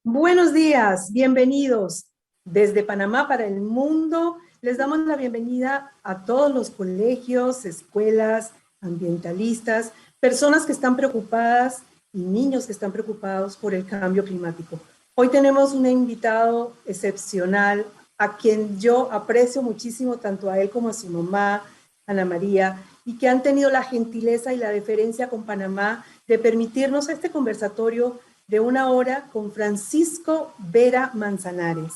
Buenos días, bienvenidos. Desde Panamá para el mundo, les damos la bienvenida a todos los colegios, escuelas, ambientalistas, personas que están preocupadas y niños que están preocupados por el cambio climático. Hoy tenemos un invitado excepcional a quien yo aprecio muchísimo, tanto a él como a su mamá, Ana María, y que han tenido la gentileza y la deferencia con Panamá de permitirnos este conversatorio de una hora con Francisco Vera Manzanares.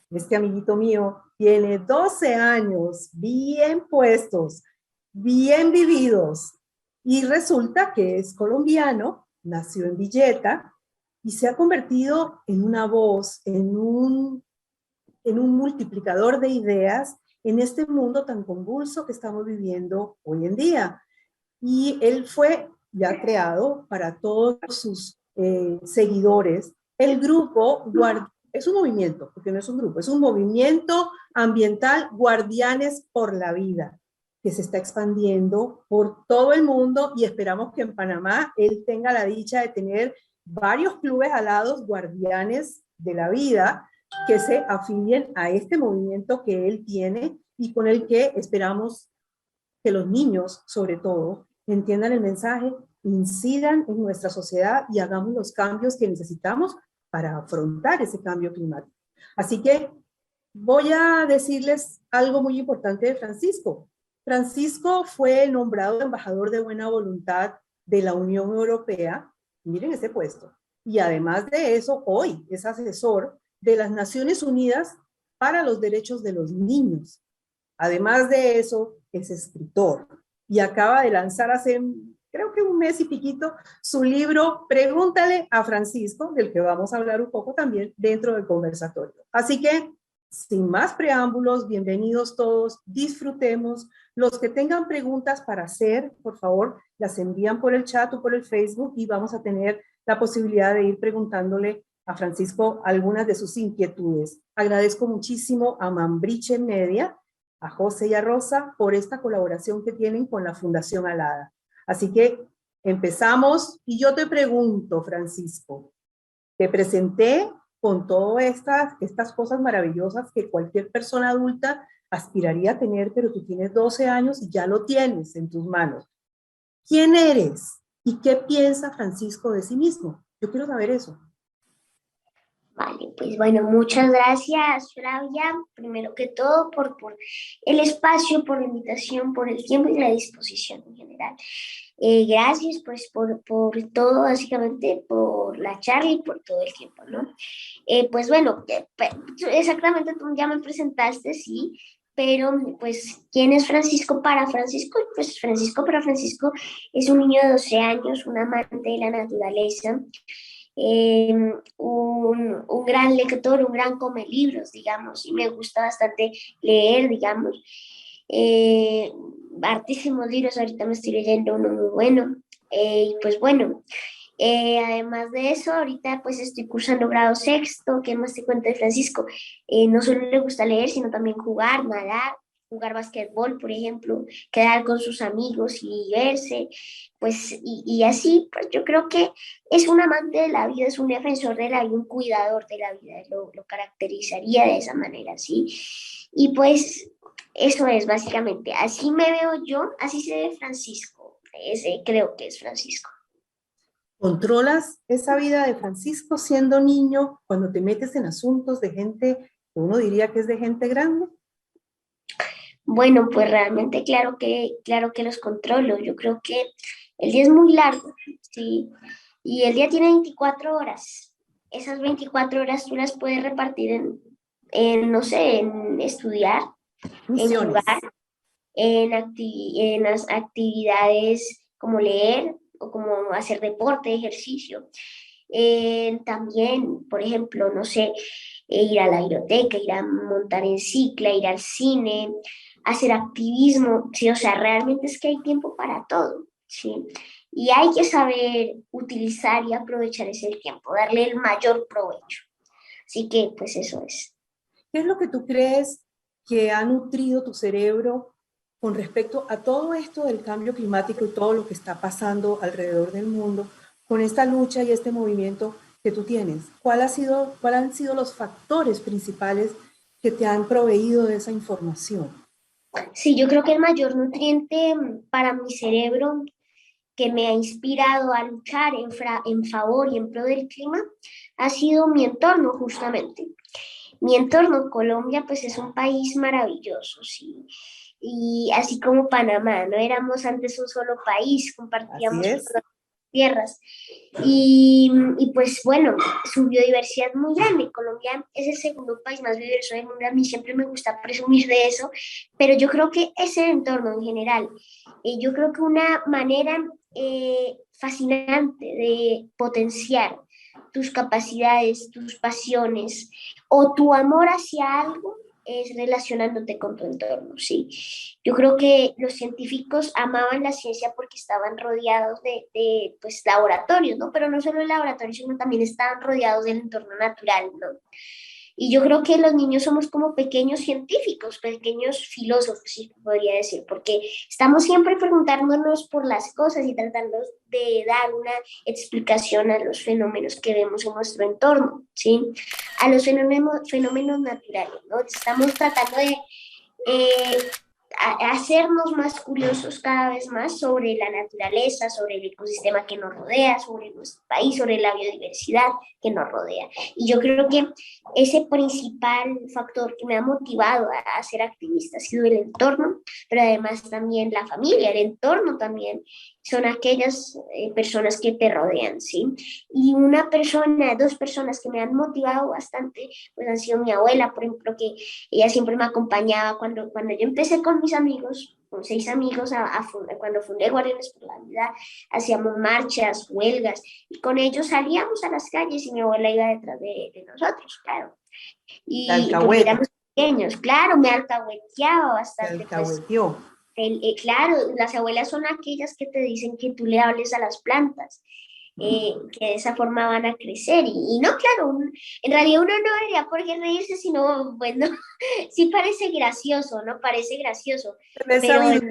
Este amiguito mío tiene 12 años, bien puestos, bien vividos, y resulta que es colombiano, nació en Villeta, y se ha convertido en una voz, en un multiplicador de ideas en este mundo tan convulso que estamos viviendo hoy en día. Y él fue ya creado para todos sus seguidores. El grupo es un movimiento, porque no es un grupo, es un movimiento ambiental Guardianes por la Vida, que se está expandiendo por todo el mundo y esperamos que en Panamá él tenga la dicha de tener varios clubes alados Guardianes de la Vida que se afilien a este movimiento que él tiene y con el que esperamos que los niños, sobre todo, entiendan el mensaje, incidan en nuestra sociedad y hagamos los cambios que necesitamos para afrontar ese cambio climático. Así que voy a decirles algo muy importante de Francisco. Francisco fue nombrado embajador de buena voluntad de la Unión Europea, miren ese puesto, y además de eso, hoy es asesor de las Naciones Unidas para los Derechos de los Niños. Además de eso, es escritor y acaba de lanzar hace, creo que un mes y piquito, su libro Pregúntale a Francisco, del que vamos a hablar un poco también dentro del conversatorio. Así que, sin más preámbulos, bienvenidos todos, disfrutemos. Los que tengan preguntas para hacer, por favor, las envían por el chat o por el Facebook y vamos a tener la posibilidad de ir preguntándole a Francisco algunas de sus inquietudes. Agradezco muchísimo a Mambriche Media, a José y a Rosa por esta colaboración que tienen con la Fundación Alada. Así que empezamos y yo te pregunto, Francisco, te presenté con todas estas cosas maravillosas que cualquier persona adulta aspiraría a tener, pero tú tienes 12 años y ya lo tienes en tus manos. ¿Quién eres? ¿Y qué piensa Francisco de sí mismo? Yo quiero saber eso. Vale, pues bueno, muchas gracias, Flavia, primero que todo por el espacio, por la invitación, por el tiempo y la disposición en general. Gracias pues por todo, básicamente, por la charla y por todo el tiempo, ¿no? Pues bueno, exactamente tú ya me presentaste, sí, pero pues, ¿quién es Francisco para Francisco? Pues Francisco para Francisco es un niño de 12 años, un amante de la naturaleza, un gran lector, un gran come libros, digamos, y me gusta bastante leer, digamos. Hartísimos libros, ahorita me estoy leyendo uno muy bueno. Y pues bueno, además de eso, ahorita pues estoy cursando grado sexto. ¿Qué más te cuento de Francisco? No solo le gusta leer, sino también jugar, nadar, jugar basquetbol, por ejemplo, quedar con sus amigos y verse, pues, y así, pues yo creo que es un amante de la vida, es un defensor de la vida, un cuidador de la vida, lo caracterizaría de esa manera, ¿sí? Y pues eso es básicamente, así me veo yo, así se ve Francisco, ese creo que es Francisco. ¿Controlas esa vida de Francisco siendo niño cuando te metes en asuntos de gente que uno diría que es de gente grande? Bueno, pues realmente claro que los controlo. Yo creo que el día es muy largo, ¿sí? Y el día tiene 24 horas. Esas 24 horas tú las puedes repartir no sé, en estudiar, en Misiones. jugar, en las actividades como leer o como hacer deporte, ejercicio. También, por ejemplo, no sé, ir a la biblioteca, ir a montar en cicla, ir al cine, hacer activismo, ¿sí? O sea, realmente es que hay tiempo para todo, ¿sí? Y hay que saber utilizar y aprovechar ese tiempo, darle el mayor provecho. Así que, pues eso es. ¿Qué es lo que tú crees que ha nutrido tu cerebro con respecto a todo esto del cambio climático y todo lo que está pasando alrededor del mundo con esta lucha y este movimiento? que tú tienes? ¿Cuál han sido los factores principales que te han proveído de esa información? Sí, yo creo que el mayor nutriente para mi cerebro que me ha inspirado a luchar en favor y en pro del clima ha sido mi entorno justamente. Mi entorno, Colombia, pues es un país maravilloso, sí. Y así como Panamá, no éramos antes un solo país, Así compartíamos es. tierras. Y pues bueno, su biodiversidad es muy grande. Colombia es el segundo país más biodiverso del mundo. A mí siempre me gusta presumir de eso, pero yo creo que ese entorno en general, yo creo que una manera fascinante de potenciar tus capacidades, tus pasiones o tu amor hacia algo es relacionándote con tu entorno, ¿sí? Yo creo que los científicos amaban la ciencia porque estaban rodeados de pues, laboratorios, ¿no? Pero no solo el laboratorio, sino también estaban rodeados del entorno natural, ¿no? Y yo creo que los niños somos como pequeños científicos, pequeños filósofos, si podría decir, porque estamos siempre preguntándonos por las cosas y tratando de dar una explicación a los fenómenos que vemos en nuestro entorno, ¿sí? A los fenómenos naturales, ¿no? Estamos tratando de eh, hacernos más curiosos cada vez más sobre la naturaleza, sobre el ecosistema que nos rodea, sobre nuestro país, sobre la biodiversidad que nos rodea. Y yo creo que ese principal factor que me ha motivado a ser activista ha sido el entorno, pero además también la familia, el entorno también son aquellas personas que te rodean, ¿sí? Y una persona, dos personas que me han motivado bastante, pues han sido mi abuela, por ejemplo, que ella siempre me acompañaba cuando yo empecé con mis amigos, con 6 amigos, cuando fundé Guardianes por la Vida, hacíamos marchas, huelgas, y con ellos salíamos a las calles y mi abuela iba detrás de nosotros, claro. La Y porque alcahueta, éramos pequeños, claro, me alcahueteaba te bastante, pues alcahueteó. claro, las abuelas son aquellas que te dicen que tú le hables a las plantas, que de esa forma van a crecer. Y no, claro, en realidad uno no debería por qué reírse, sino, bueno, sí parece gracioso, ¿no? Parece gracioso, Pero pero es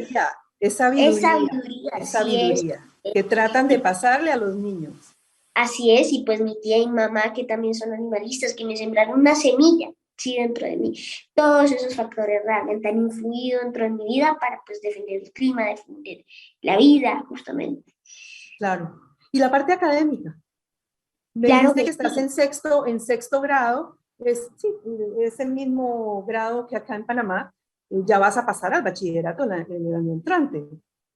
es sabiduría, sabiduría, es sí es. sabiduría, que tratan de pasarle a los niños. Así es, y pues mi tía y mamá, que también son animalistas, que me sembraron una semilla, sí, dentro de mí. Todos esos factores realmente han influido dentro de mi vida para pues defender el clima, defender la vida, justamente. Claro. Y la parte académica. Me Claro dijiste que que estás sí. en sexto grado. Sí, es el mismo grado que acá en Panamá. Ya vas a pasar al bachillerato en el año entrante.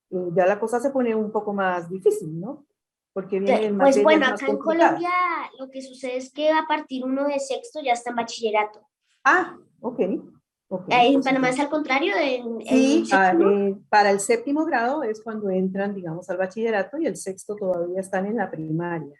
Ya la cosa se pone un poco más difícil, ¿no? Porque vienen Pues materias bueno, más acá en complicadas. Colombia lo que sucede es que a partir uno de sexto ya está en bachillerato. Ah, ok, ok. En O sea Panamá que es al contrario, en el sí, séptimo. para el séptimo grado es cuando entran, digamos, al bachillerato y el sexto todavía están en la primaria.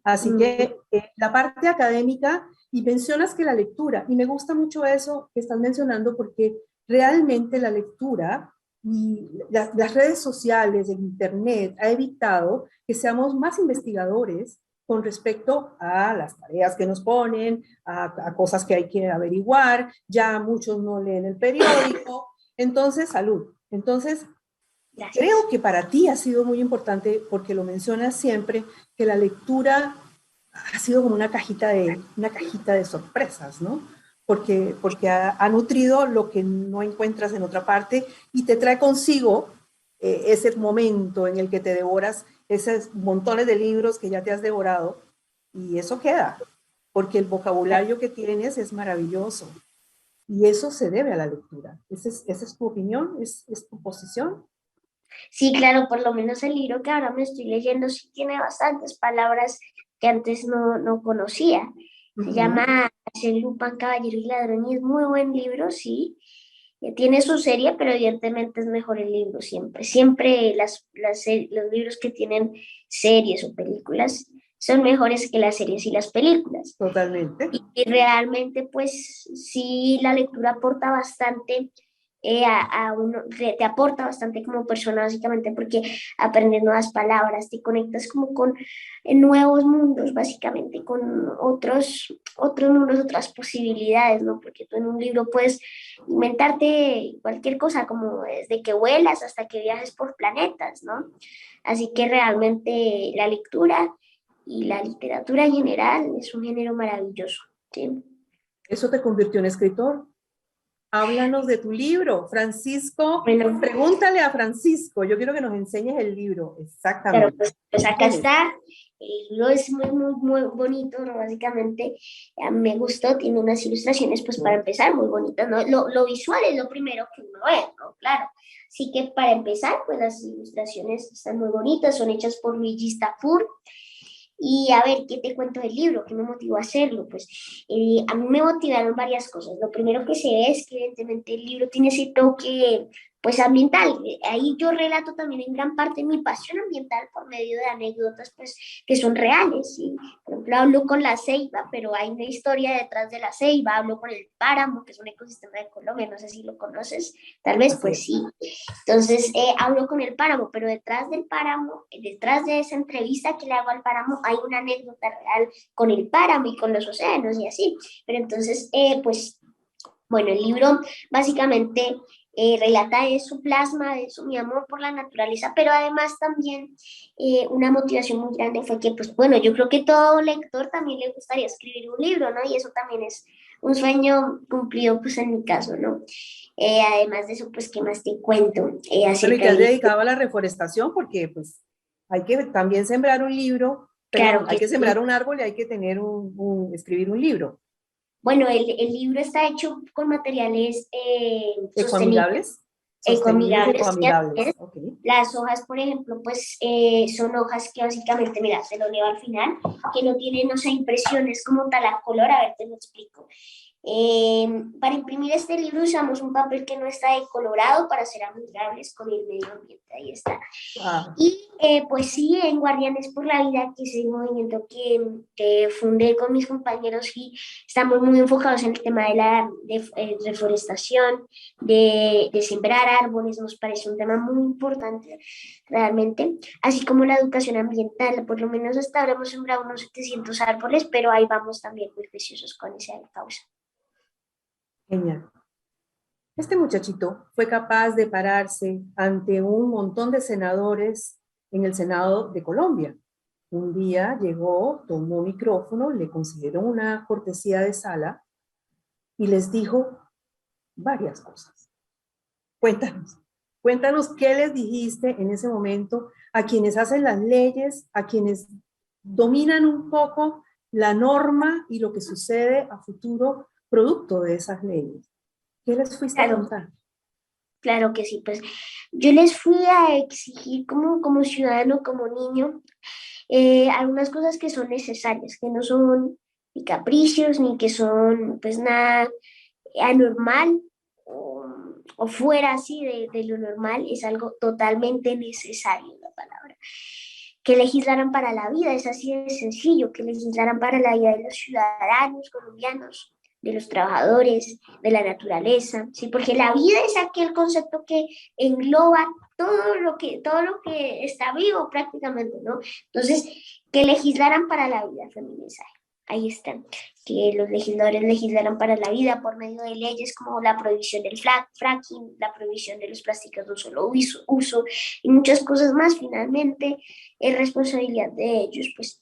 Así mm, que la parte académica, y mencionas que la lectura, y me gusta mucho eso que estás mencionando porque realmente la lectura y las redes sociales, el Internet, ha evitado que seamos más investigadores con respecto a las tareas que nos ponen, a cosas que hay que averiguar, ya muchos no leen el periódico, entonces, salud. Entonces, creo Gracias. que para ti ha sido muy importante, porque lo mencionas siempre, que la lectura ha sido como una cajita de sorpresas, ¿no? Porque ha nutrido lo que no encuentras en otra parte y te trae consigo ese momento en el que te devoras esos montones de libros que ya te has devorado y eso queda, porque el vocabulario que tienes es maravilloso y eso se debe a la lectura. Esa es tu opinión? Es tu posición? Sí, claro, por lo menos el libro que ahora me estoy leyendo sí tiene bastantes palabras que antes no conocía. Se Ujú. llama Arsène Lupin, Caballero y Ladrón y es muy buen libro, sí. Tiene su serie, pero evidentemente es mejor el libro siempre. Siempre los libros que tienen series o películas son mejores que las series y las películas. Totalmente. Y realmente, pues sí, la lectura aporta bastante a uno, te aporta bastante como persona, básicamente, porque aprendes nuevas palabras, te conectas como con nuevos mundos, básicamente, con otros mundos, otras posibilidades, ¿no? Porque tú en un libro puedes inventarte cualquier cosa, como desde que vuelas hasta que viajes por planetas, ¿no? Así que realmente la lectura y la literatura en general es un género maravilloso, ¿sí? Eso te convirtió en escritor. Háblanos de tu libro, Francisco. Bueno, Pregúntale a Francisco. Yo quiero que nos enseñes el libro. claro, Exactamente. pues acá ¿Quién es? está. El libro es muy bonito, ¿no? Básicamente, a mí me gustó, tiene unas ilustraciones, pues para empezar, muy bonitas, ¿no? Lo visual es lo primero que uno ve, ¿no? Claro. Así que para empezar, pues las ilustraciones están muy bonitas, son hechas por Luigi Staffur. Y a ver, ¿qué te cuento del libro? ¿Qué me motivó a hacerlo? Pues a mí me motivaron varias cosas. Lo primero que se ve es que evidentemente el libro tiene ese toque pues ambiental. Ahí yo relato también en gran parte mi pasión ambiental por medio de anécdotas pues que son reales. ¿Sí? Por ejemplo, hablo con la ceiba, pero hay una historia detrás de la ceiba. Hablo con el páramo, que es un ecosistema de Colombia, no sé si lo conoces. Tal vez, Así pues es. sí. Entonces, hablo con el páramo, pero detrás del páramo, detrás de esa entrevista que le hago al páramo, hay una anécdota real con el páramo y con los océanos y así. Pero entonces, pues, bueno, el libro básicamente relata eso, plasma eso, mi amor por la naturaleza, pero además también una motivación muy grande fue que, pues, bueno, yo creo que todo lector también le gustaría escribir un libro, ¿no? Y eso también es un sueño cumplido, pues, en mi caso, ¿no? Además de eso, pues, ¿qué más te cuento Bueno, y acerca te has del... dedicado a la reforestación porque pues hay que también sembrar un libro, perdón, Claro hay que que sí. sembrar un árbol y hay que tener escribir un libro. Bueno, el libro está hecho con materiales sostenibles, Ecoamigables, sostenibles, ecoamigables. Y ecoamigables. Ok. las hojas, por ejemplo, pues son hojas que básicamente, mira, te lo leo al final, que no tienen, o sea, impresiones como tal a color, a ver, te lo explico. Para imprimir este libro usamos un papel que no está decolorado para ser amigables con el medio ambiente, ahí está. Ah, Y pues sí, en Guardianes por la Vida, que es el movimiento que fundé con mis compañeros y estamos muy enfocados en el tema de la reforestación, de sembrar árboles, nos parece un tema muy importante realmente, así como la educación ambiental, por lo menos hasta ahora hemos sembrado unos 700 árboles, pero ahí vamos también muy juiciosos con esa causa. genial. Este muchachito fue capaz de pararse ante un montón de senadores en el Senado de Colombia. Un día llegó, tomó micrófono, le concedieron una cortesía de sala y les dijo varias cosas. Cuéntanos, cuéntanos qué les dijiste en ese momento a quienes hacen las leyes, a quienes dominan un poco la norma y lo que sucede a futuro producto de esas leyes. ¿Qué les fuiste a Claro, contar? claro que sí, pues yo les fui a exigir como ciudadano, como niño, algunas cosas que son necesarias, que no son ni capricios, ni que son pues nada anormal o fuera así de lo normal, es algo totalmente necesario la palabra. Que legislaran para la vida, es así de sencillo, que legislaran para la vida de los ciudadanos colombianos, de los trabajadores, de la naturaleza, ¿sí? Porque la vida es aquel concepto que engloba todo lo que está vivo prácticamente, ¿no? Entonces, que legislaran para la vida fue mi mensaje. Ahí están, que los legisladores legislaran para la vida por medio de leyes como la prohibición del fracking, la prohibición de los plásticos de un solo uso y muchas cosas más. Finalmente, es responsabilidad de ellos, pues,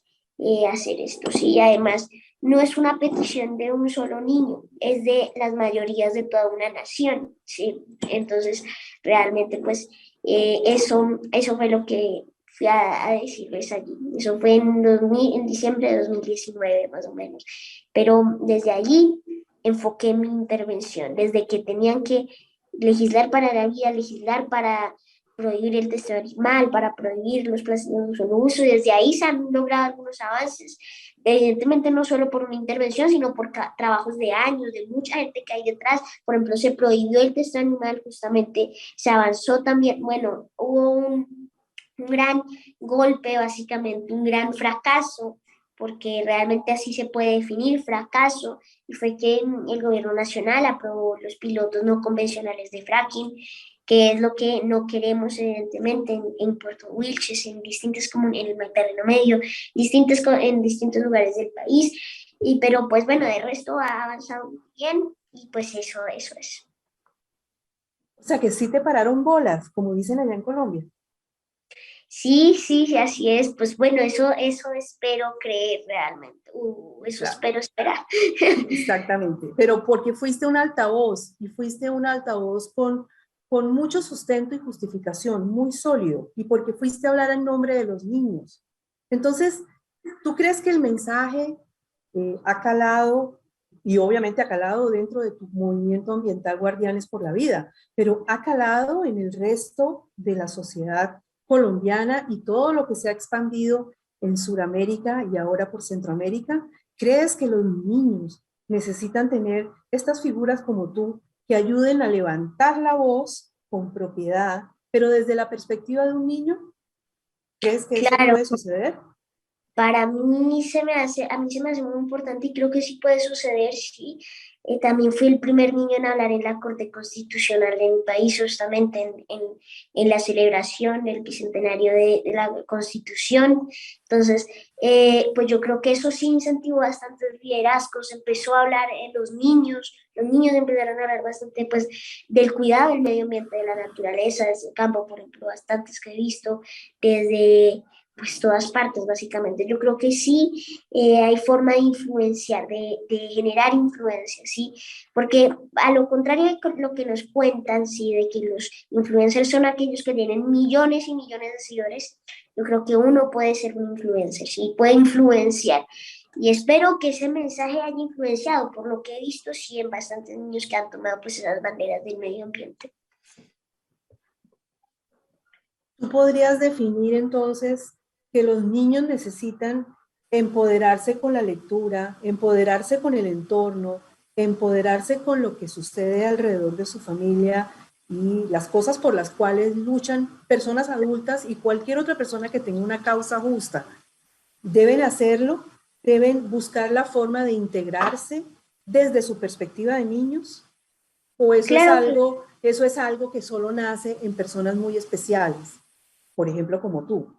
hacer esto. Sí, además, no es una petición de un solo niño, es de las mayorías de toda una nación, ¿sí? Entonces, realmente, pues, eso fue lo que fui a decirles allí. Eso fue en diciembre de 2019, más o menos. Pero desde allí enfoqué mi intervención, desde que tenían que legislar para la vida, legislar para prohibir el test animal, para prohibir los plásticos de un solo uso, y desde ahí se han logrado algunos avances, evidentemente no solo por una intervención, sino por trabajos de años, de mucha gente que hay detrás. Por ejemplo, se prohibió el test animal, justamente se avanzó también, bueno, hubo un gran golpe, básicamente, un gran fracaso, porque realmente así se puede definir fracaso, y fue que el gobierno nacional aprobó los pilotos no convencionales de fracking, que es lo que no queremos evidentemente en Puerto Wilches, en distintas en el Mediterráneo Medio, en distintos lugares del país, y pero pues bueno, de resto ha avanzado muy bien, y pues eso es. O sea, que sí te pararon bolas, como dicen allá en Colombia. Sí, sí, sí, así es. Pues bueno, eso espero creer realmente. Eso Claro, espero esperar. exactamente. Pero porque fuiste un altavoz y fuiste un altavoz con mucho sustento y justificación, muy sólido, y porque fuiste a hablar en nombre de los niños. Entonces, ¿tú crees que el mensaje ha calado, y obviamente ha calado dentro de tu movimiento ambiental Guardianes por la Vida, pero ha calado en el resto de la sociedad colombiana y todo lo que se ha expandido en Sudamérica y ahora por Centroamérica? ¿Crees que los niños necesitan tener estas figuras como tú que ayuden a levantar la voz con propiedad, pero desde la perspectiva de un niño? ¿Crees que eso Claro, puede suceder? para mí a mí se me hace muy importante y creo que sí puede suceder, sí. También fui el primer niño en hablar en la Corte Constitucional de mi país, justamente en la celebración del bicentenario de la Constitución. Entonces, pues yo creo que eso sí incentivó bastantes liderazgos, empezó a hablar en los niños empezaron a hablar bastante pues del cuidado del medio ambiente, de la naturaleza, desde el campo, por ejemplo, bastantes que he visto, desde pues todas partes, básicamente. Yo creo que sí hay forma de influenciar, de generar influencia, ¿sí? Porque a lo contrario de lo que nos cuentan, sí, de que los influencers son aquellos que tienen millones y millones de seguidores, yo creo que uno puede ser un influencer, ¿sí? Puede influenciar. Y espero que ese mensaje haya influenciado, por lo que he visto, sí, en bastantes niños que han tomado pues esas banderas del medio ambiente. ¿Tú podrías definir entonces que los niños necesitan empoderarse con la lectura, empoderarse con el entorno, empoderarse con lo que sucede alrededor de su familia y las cosas por las cuales luchan personas adultas y cualquier otra persona que tenga una causa justa? ¿Deben hacerlo? ¿Deben buscar la forma de integrarse desde su perspectiva de niños? ¿O Claro que eso es algo que solo nace en personas muy especiales? Por ejemplo, como tú.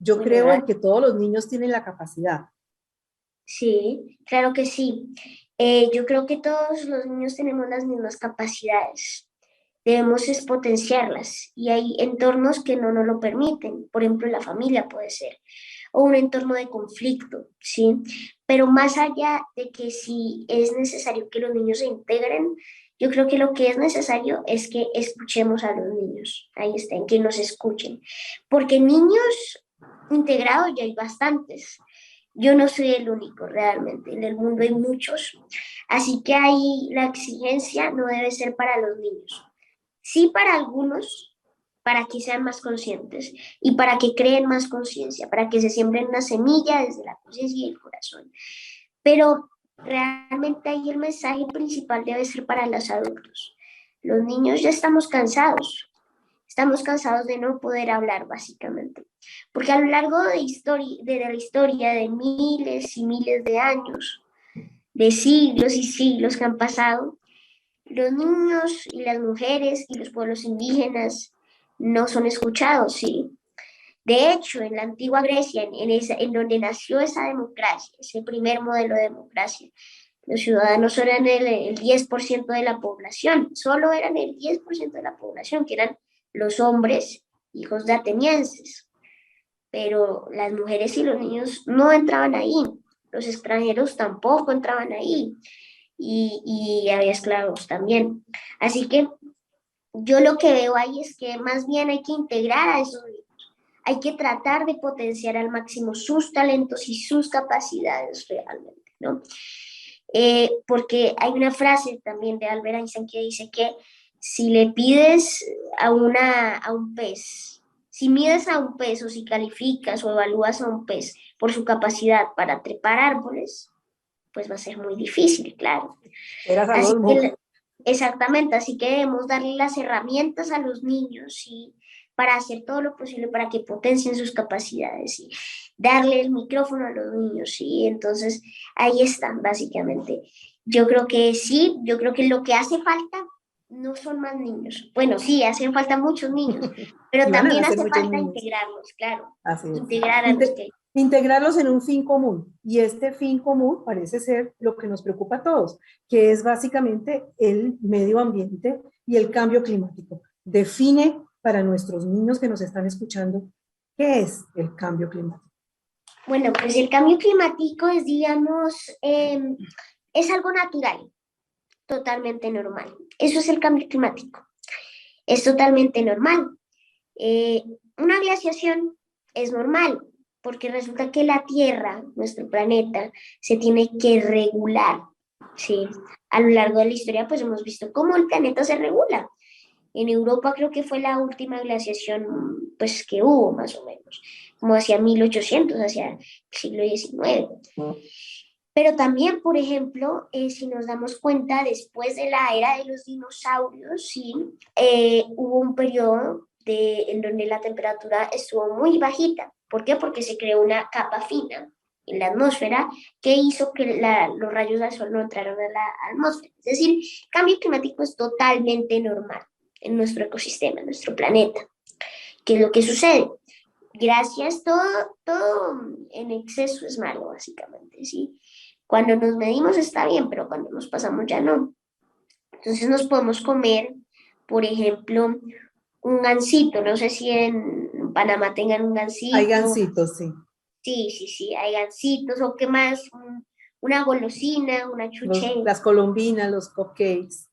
Yo bueno, creo en que todos los niños tienen la capacidad. sí, claro que sí. Yo creo que todos los niños tenemos las mismas capacidades. Debemos es potenciarlas y hay entornos que no nos lo permiten. Por ejemplo, la familia puede ser, o un entorno de conflicto, ¿sí? Pero más allá de que si es necesario que los niños se integren, yo creo que lo que es necesario es que escuchemos a los niños. Ahí está, en que nos escuchen. Porque niños integrados ya hay bastantes. Yo no soy el único realmente, en el mundo hay muchos, así que ahí la exigencia no debe ser para los niños, sí para algunos, para que sean más conscientes y para que creen más conciencia, para que se siembren una semilla desde la conciencia y el corazón. Pero realmente ahí el mensaje principal debe ser para los adultos. Los niños ya estamos cansados de no poder hablar básicamente, porque a lo largo de la historia de miles y miles de años, de siglos y siglos que han pasado, los niños y las mujeres y los pueblos indígenas no son escuchados, ¿sí? De hecho, en la antigua Grecia, en donde nació esa democracia, ese primer modelo de democracia, los ciudadanos eran el 10% de la población, solo eran el 10% de la población, que eran los hombres hijos de atenienses, pero las mujeres y los niños no entraban ahí, los extranjeros tampoco entraban ahí, y había esclavos también. Así que yo lo que veo ahí es que más bien hay que integrar a esos niños, hay que tratar de potenciar al máximo sus talentos y sus capacidades realmente, ¿no? Porque hay una frase también de Albert Einstein que dice que si le pides a un pez, si mides a un pez o si calificas o evalúas a un pez por su capacidad para trepar árboles, pues va a ser muy difícil, claro. Eras a Así los que, exactamente, así que debemos darle las herramientas a los niños y para hacer todo lo posible para que potencien sus capacidades y darle el micrófono a los niños, ¿sí? Entonces, ahí están, básicamente. Yo creo que sí, yo creo que lo que hace falta no son más niños. Bueno, sí, hacen falta muchos niños, pero y van a también nacer hace muchos falta niños. integrarlos, claro, Así es. integrar a los que... Integrarlos en un fin común. Y este fin común parece ser lo que nos preocupa a todos, que es básicamente el medio ambiente y el cambio climático. Define para nuestros niños que nos están escuchando, ¿qué es el cambio climático? Bueno, pues el cambio climático es, digamos, es algo natural, totalmente normal. Eso es el cambio climático. Es totalmente normal. Eh, una glaciación es normal, porque resulta que la Tierra, nuestro planeta, se tiene que regular, ¿sí? A lo largo de la historia, pues hemos visto cómo el planeta se regula. En Europa creo que fue la última glaciación, pues, que hubo, más o menos, como hacia 1800, hacia el siglo XIX. Pero también, por ejemplo, si nos damos cuenta, después de la era de los dinosaurios, sí, hubo un periodo en donde la temperatura estuvo muy bajita. ¿Por qué? Porque se creó una capa fina en la atmósfera que hizo que los rayos del sol no entraran a la atmósfera. Es decir, cambio climático es totalmente normal en nuestro ecosistema, en nuestro planeta. ¿Qué es lo que sucede? Gracias, todo en exceso es malo, básicamente, ¿sí? Cuando nos medimos está bien, pero cuando nos pasamos ya no. Entonces nos podemos comer, por ejemplo, un gansito. No sé si en Panamá tengan un Hay gansito. gancitos, sí. Sí, sí, sí, hay gansitos. ¿O qué más? Una golosina, una chuche. Las colombinas, los cupcakes.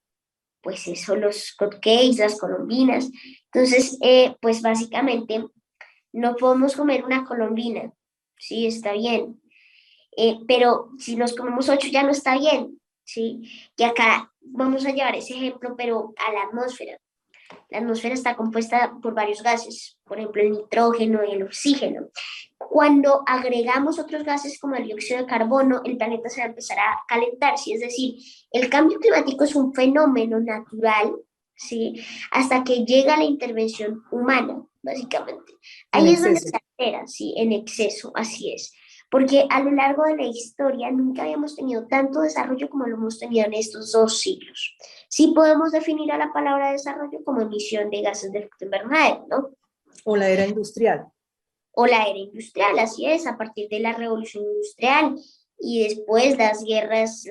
Pues eso, los cupcakes, las colombinas. Entonces, pues básicamente no podemos comer una colombina. Sí, está bien. Pero si nos comemos 8 ya no está bien, ¿sí? Y acá vamos a llevar ese ejemplo, pero a la atmósfera. La atmósfera está compuesta por varios gases, por ejemplo, el nitrógeno y el oxígeno. Cuando agregamos otros gases como el dióxido de carbono, el planeta se va a empezar a calentar, ¿sí? Es decir, el cambio climático es un fenómeno natural, ¿sí? Hasta que llega la intervención humana, básicamente. En Ahí es donde exceso. se altera, ¿sí? En exceso, así es. Porque a lo largo de la historia nunca habíamos tenido tanto desarrollo como lo hemos tenido en estos 2 siglos. Sí podemos definir a la palabra desarrollo como emisión de gases de efecto invernadero, ¿no? O la era industrial. O la era industrial, así es, a partir de la revolución industrial y después las guerras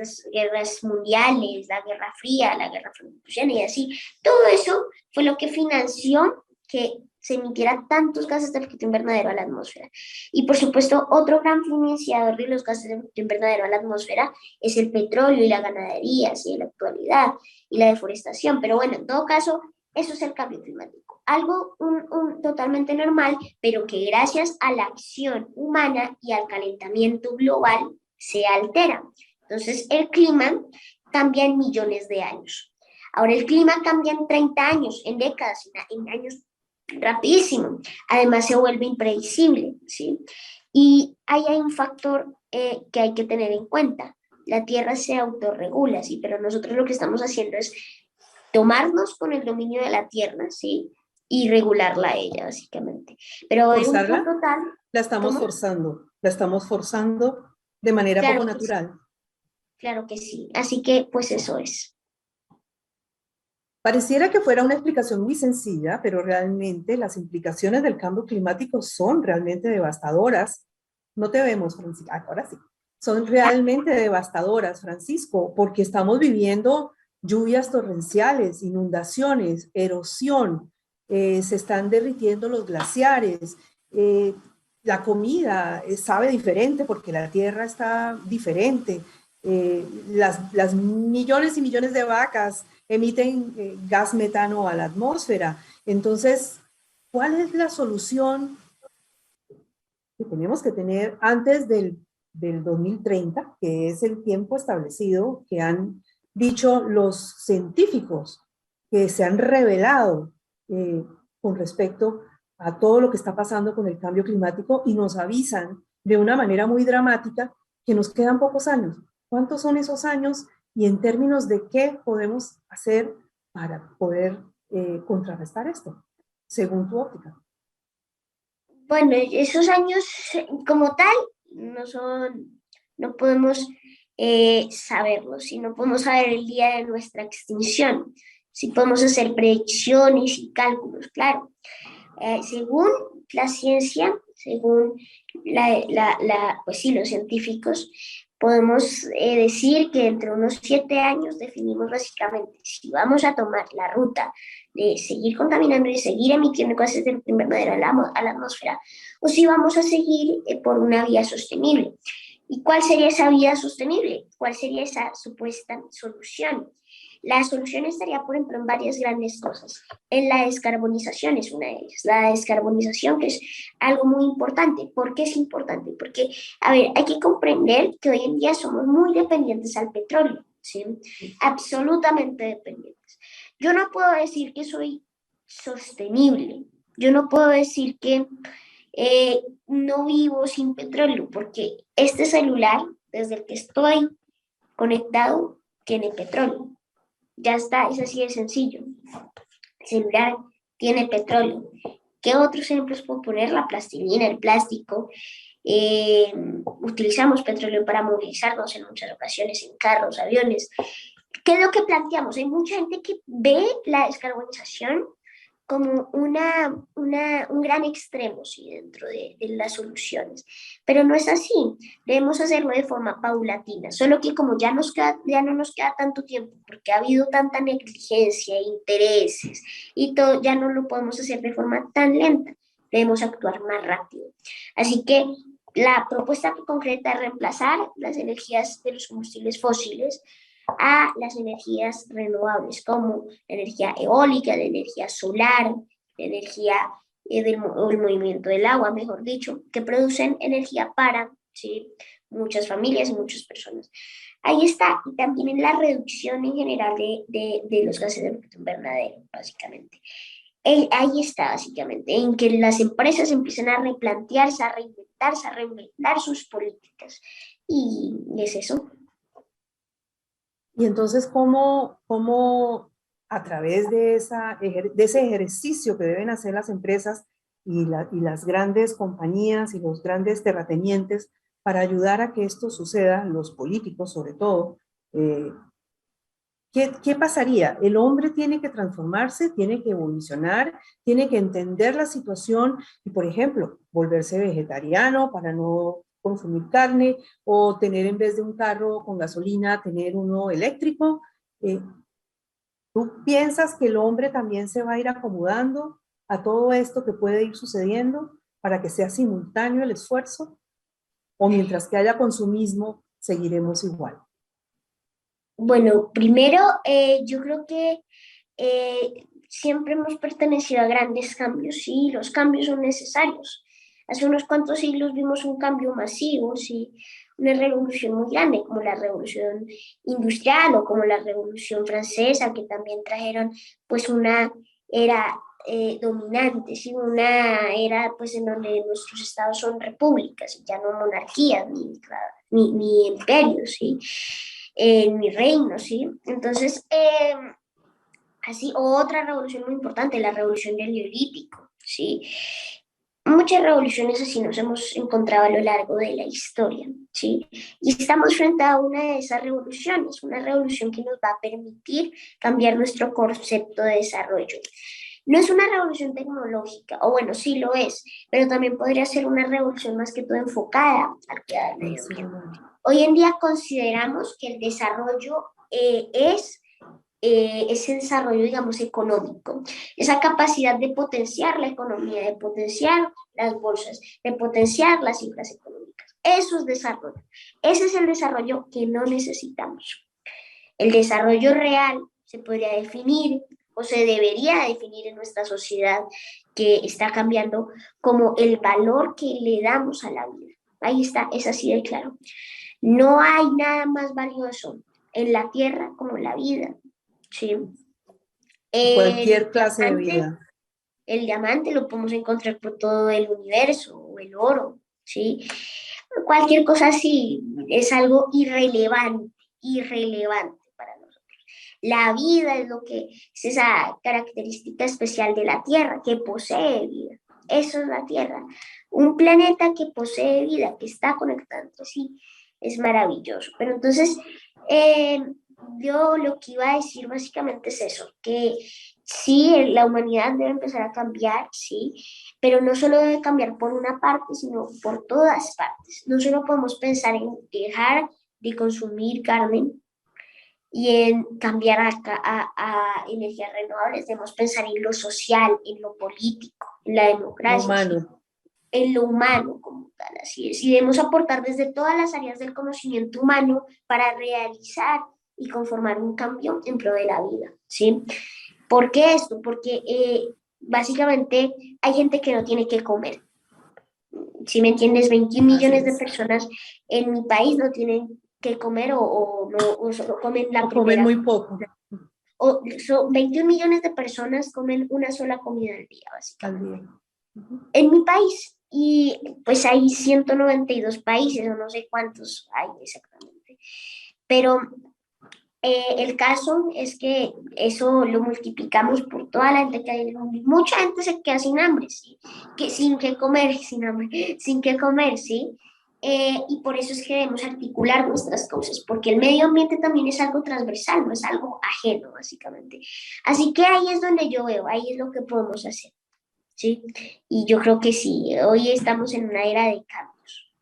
mundiales, la Guerra Fría, la Guerra Franco-Prusiana y así. Todo eso fue lo que financió que se emitiera tantos gases de efecto invernadero a la atmósfera. Y por supuesto, otro gran financiador de los gases de efecto invernadero a la atmósfera es el petróleo y la ganadería, así en la actualidad, y la deforestación. Pero bueno, en todo caso, eso es el cambio climático. Algo totalmente normal, pero que gracias a la acción humana y al calentamiento global se altera. Entonces, el clima cambia en millones de años. Ahora, el clima cambia en 30 años, en décadas, en años rapidísimo. Además, se vuelve impredecible, ¿sí? Y ahí hay un factor que hay que tener en cuenta. La Tierra se autorregula, ¿sí? Pero nosotros lo que estamos haciendo es tomarnos con el dominio de la Tierra, ¿sí? Y regularla a ella, básicamente. Pero en un ¿Forzarla? punto tal, La estamos ¿cómo? forzando. La estamos forzando de manera poco Claro que sí, natural. claro que sí. Así que, pues eso es. Pareciera que fuera una explicación muy sencilla, pero realmente las implicaciones del cambio climático son realmente devastadoras. No te vemos, Francisco. Ahora sí. Son realmente devastadoras, Francisco, porque estamos viviendo lluvias torrenciales, inundaciones, erosión, se están derritiendo los glaciares, la comida sabe diferente porque la tierra está diferente, las millones y millones de vacas emiten gas metano a la atmósfera. Entonces, ¿cuál es la solución que tenemos que tener antes del 2030, que es el tiempo establecido que han dicho los científicos que se han revelado con respecto a todo lo que está pasando con el cambio climático y nos avisan de una manera muy dramática que nos quedan pocos años? ¿Cuántos son esos años y en términos de qué podemos hacer para poder contrarrestar esto, según tu óptica? Bueno, esos años como tal no son, no podemos saberlos, y no podemos saber el día de nuestra extinción. Sí podemos hacer predicciones y cálculos, claro. Según la ciencia, según pues sí, los científicos, podemos decir que entre unos 7 años definimos básicamente si vamos a tomar la ruta de seguir contaminando y seguir emitiendo gases de efecto invernadero a la atmósfera, o si vamos a seguir por una vía sostenible. ¿Y cuál sería esa vía sostenible? ¿Cuál sería esa supuesta solución? La solución estaría, por ejemplo, en varias grandes cosas. En la descarbonización es una de ellas. La descarbonización, que es algo muy importante. ¿Por qué es importante? Porque, a ver, hay que comprender que hoy en día somos muy dependientes al petróleo, ¿sí? Absolutamente dependientes. Yo no puedo decir que soy sostenible. Yo no puedo decir que no vivo sin petróleo, porque este celular, desde el que estoy conectado, tiene petróleo. Ya está, es así de sencillo. El celular tiene petróleo. ¿Qué otros ejemplos puedo poner? La plastilina, el plástico. Utilizamos petróleo para movilizarnos en muchas ocasiones en carros, aviones. ¿Qué es lo que planteamos? Hay mucha gente que ve la descarbonización como un gran extremo, ¿sí? Dentro de las soluciones. Pero no es así, debemos hacerlo de forma paulatina, solo que como ya no nos queda tanto tiempo, porque ha habido tanta negligencia, intereses y todo, ya no lo podemos hacer de forma tan lenta, debemos actuar más rápido. Así que la propuesta concreta es reemplazar las energías de los combustibles fósiles a las energías renovables, como la energía eólica, la energía solar, la energía el movimiento del agua, mejor dicho, que producen energía para, ¿sí?, muchas familias y muchas personas. Ahí está, y también en la reducción en general de los gases de efecto invernadero, básicamente. Ahí está, básicamente, en que las empresas empiezan a replantearse, a reinventar sus políticas. Y es eso. Y entonces, ¿cómo a través de ese ejercicio que deben hacer las empresas y las grandes compañías y los grandes terratenientes para ayudar a que esto suceda, los políticos sobre todo, ¿qué pasaría? El hombre tiene que transformarse, tiene que evolucionar, tiene que entender la situación y, por ejemplo, volverse vegetariano para no consumir carne o tener en vez de un carro con gasolina, tener uno eléctrico. Eh, ¿Tú piensas que el hombre también se va a ir acomodando a todo esto que puede ir sucediendo para que sea simultáneo el esfuerzo? ¿O mientras que haya consumismo, seguiremos igual? Bueno, primero, yo creo que siempre hemos pertenecido a grandes cambios, sí, los cambios son necesarios. Hace unos cuantos siglos vimos un cambio masivo, sí, una revolución muy grande, como la revolución industrial o como la revolución francesa, que también trajeron pues una era dominante, ¿sí? Una era pues en donde nuestros estados son repúblicas y ya no monarquías ni imperios, ¿sí? Ni reinos, ¿sí? Entonces, así, otra revolución muy importante, la revolución del Neolítico, ¿sí? Muchas revoluciones así nos hemos encontrado a lo largo de la historia, ¿sí? Y estamos frente a una de esas revoluciones, una revolución que nos va a permitir cambiar nuestro concepto de desarrollo. No es una revolución tecnológica, o bueno, sí lo es, pero también podría ser una revolución más que todo enfocada al cuidado del medio ambiente. Hoy en día consideramos que el desarrollo es ese desarrollo, digamos, económico, esa capacidad de potenciar la economía, de potenciar las bolsas, de potenciar las cifras económicas. Eso es desarrollo. Ese es el desarrollo que no necesitamos. El desarrollo real se podría definir o se debería definir en nuestra sociedad que está cambiando como el valor que le damos a la vida. Ahí está, es así de claro. No hay nada más valioso en la tierra como la vida. Sí. Cualquier clase de vida. El diamante lo podemos encontrar por todo el universo, o el oro, ¿sí? Cualquier cosa así es algo irrelevante para nosotros. La vida es lo que es esa característica especial de la Tierra, que posee vida. Eso es la Tierra. Un planeta que posee vida, que está conectado entre sí, es maravilloso. Pero entonces, yo lo que iba a decir básicamente es eso, que sí, la humanidad debe empezar a cambiar, sí, pero no solo debe cambiar por una parte, sino por todas partes. No solo podemos pensar en dejar de consumir carne y en cambiar a energías renovables, debemos pensar en lo social, en lo político, en la Lo democracia, ¿sí? humano. En lo humano como tal, así es. Y debemos aportar desde todas las áreas del conocimiento humano para realizar y conformar un cambio en pro de la vida, ¿sí? ¿Por qué esto? Porque básicamente hay gente que no tiene que comer. Si me entiendes, 21 Así millones de es. personas en mi país no tienen que comer o no, o solo comen la O comen primera. muy poco O 21 millones de personas comen una sola comida al día, al básicamente. día. Ujú. En mi país, y pues hay 192 países, o no sé cuántos hay exactamente. Pero el caso es que eso lo multiplicamos por toda la gente que hay en el mundo. Mucha gente se queda sin hambre, ¿sí? Que, sin que comer, sin hambre, sin que comer, ¿sí? Y por eso es que debemos articular nuestras cosas, porque el medio ambiente también es algo transversal, no es algo ajeno, básicamente. Así que ahí es donde yo veo, ahí es lo que podemos hacer, ¿sí? Y yo creo que sí, hoy estamos en una era de cambios.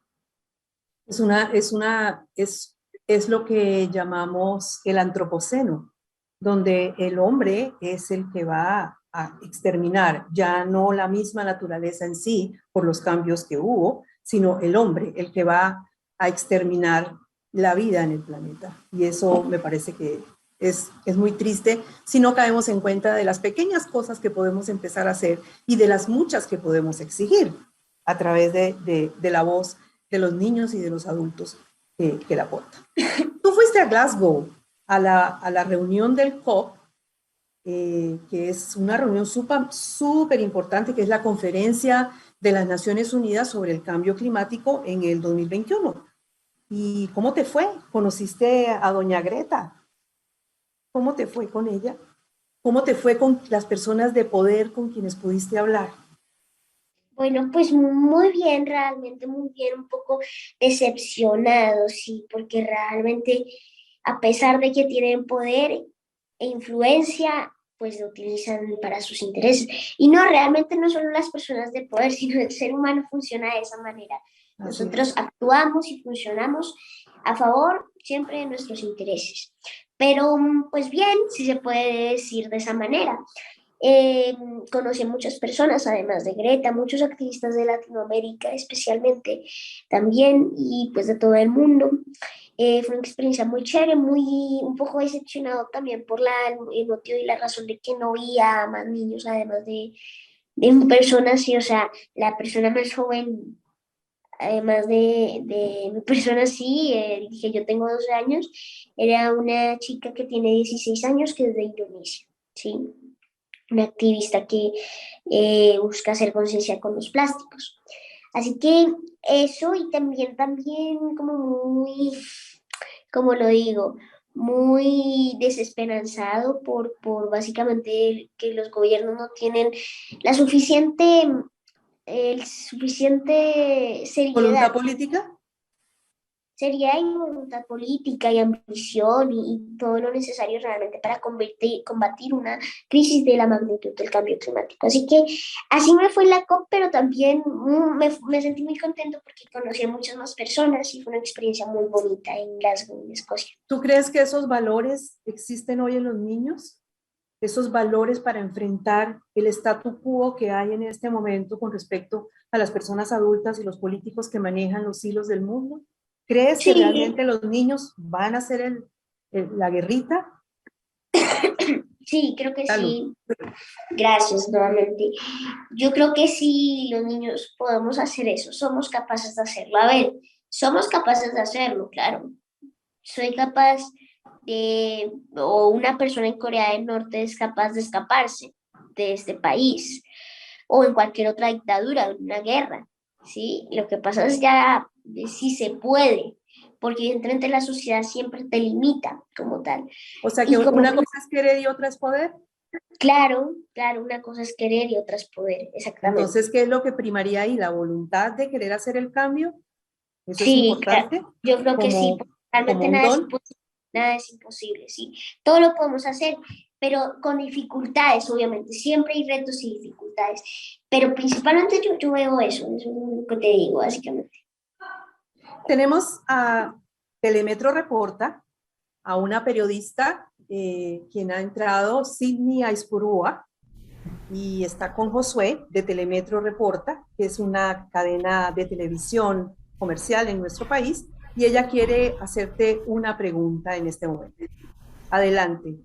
Es lo que llamamos el antropoceno, donde el hombre es el que va a exterminar, ya no la misma naturaleza en sí por los cambios que hubo, sino el hombre, el que va a exterminar la vida en el planeta. Y eso me parece que es muy triste si no caemos en cuenta de las pequeñas cosas que podemos empezar a hacer y de las muchas que podemos exigir a través de la voz de los niños y de los adultos que la aportan. Tú fuiste a Glasgow a la reunión del COP, que es una reunión súper importante, que es la conferencia de las Naciones Unidas sobre el cambio climático en el 2021. ¿Y cómo te fue? ¿Conociste a doña Greta? ¿Cómo te fue con ella? ¿Cómo te fue con las personas de poder con quienes pudiste hablar? Bueno, pues muy bien, realmente muy bien, un poco decepcionado, sí, porque realmente a pesar de que tienen poder e influencia, pues lo utilizan para sus intereses. Y no, realmente no solo las personas de poder, sino el ser humano funciona de esa manera. Así Nosotros es. actuamos y funcionamos a favor siempre de nuestros intereses. Pero, pues bien, si se puede decir de esa manera. Eh, Conocí a muchas personas, además de Greta, muchos activistas de Latinoamérica especialmente también y pues de todo el mundo. Fue una experiencia muy chévere, muy un poco decepcionado también por el motivo y la razón de que no había más niños, además de personas, y o sea, la persona más joven, además de mi persona, sí, dije yo tengo 12 años, era una chica que tiene 16 años que es de Indonesia, ¿sí? Una activista que busca hacer conciencia con los plásticos. Así que eso y también como muy, como lo digo, muy desesperanzado por básicamente que los gobiernos no tienen la suficiente ¿Voluntad seriedad, política? sería y voluntad política y ambición y todo lo necesario realmente para combatir una crisis de la magnitud del cambio climático. Así que así me fue la COP, pero también me sentí muy contento porque conocí a muchas más personas y fue una experiencia muy bonita en Glasgow, en Escocia. ¿Tú crees que esos valores existen hoy en los niños? Esos valores para enfrentar el statu quo que hay en este momento con respecto a las personas adultas y los políticos que manejan los hilos del mundo? ¿Crees que Sí, realmente los niños van a hacer la guerrita? sí, creo que Salud. sí. Gracias nuevamente. Yo creo que sí, los niños podemos hacer eso, somos capaces de hacerlo. A ver, somos capaces de hacerlo, claro. Soy capaz o una persona en Corea del Norte es capaz de escaparse de este país, o en cualquier otra dictadura, en una guerra, ¿sí? Lo que pasa es ya si se puede, porque evidentemente la sociedad siempre te limita como tal. O sea que Y como, una cosa es querer y otra es poder. claro, claro, una cosa es querer y otra es poder, exactamente. Entonces, ¿qué es lo que primaría ahí? ¿La voluntad de querer hacer el cambio? Eso es Sí, claro, importante yo creo que sí, como, porque como realmente un nada es don. imposible, nada es imposible, sí. Todo lo podemos hacer, pero con dificultades, obviamente. Siempre hay retos y dificultades. Pero principalmente yo veo eso es lo que te digo, básicamente. Tenemos a Telemetro Reporta, a una periodista, quien ha entrado, Sidney Aispurúa, y está con Josué de Telemetro Reporta, que es una cadena de televisión comercial en nuestro país, y ella quiere hacerte una pregunta en este momento. Adelante,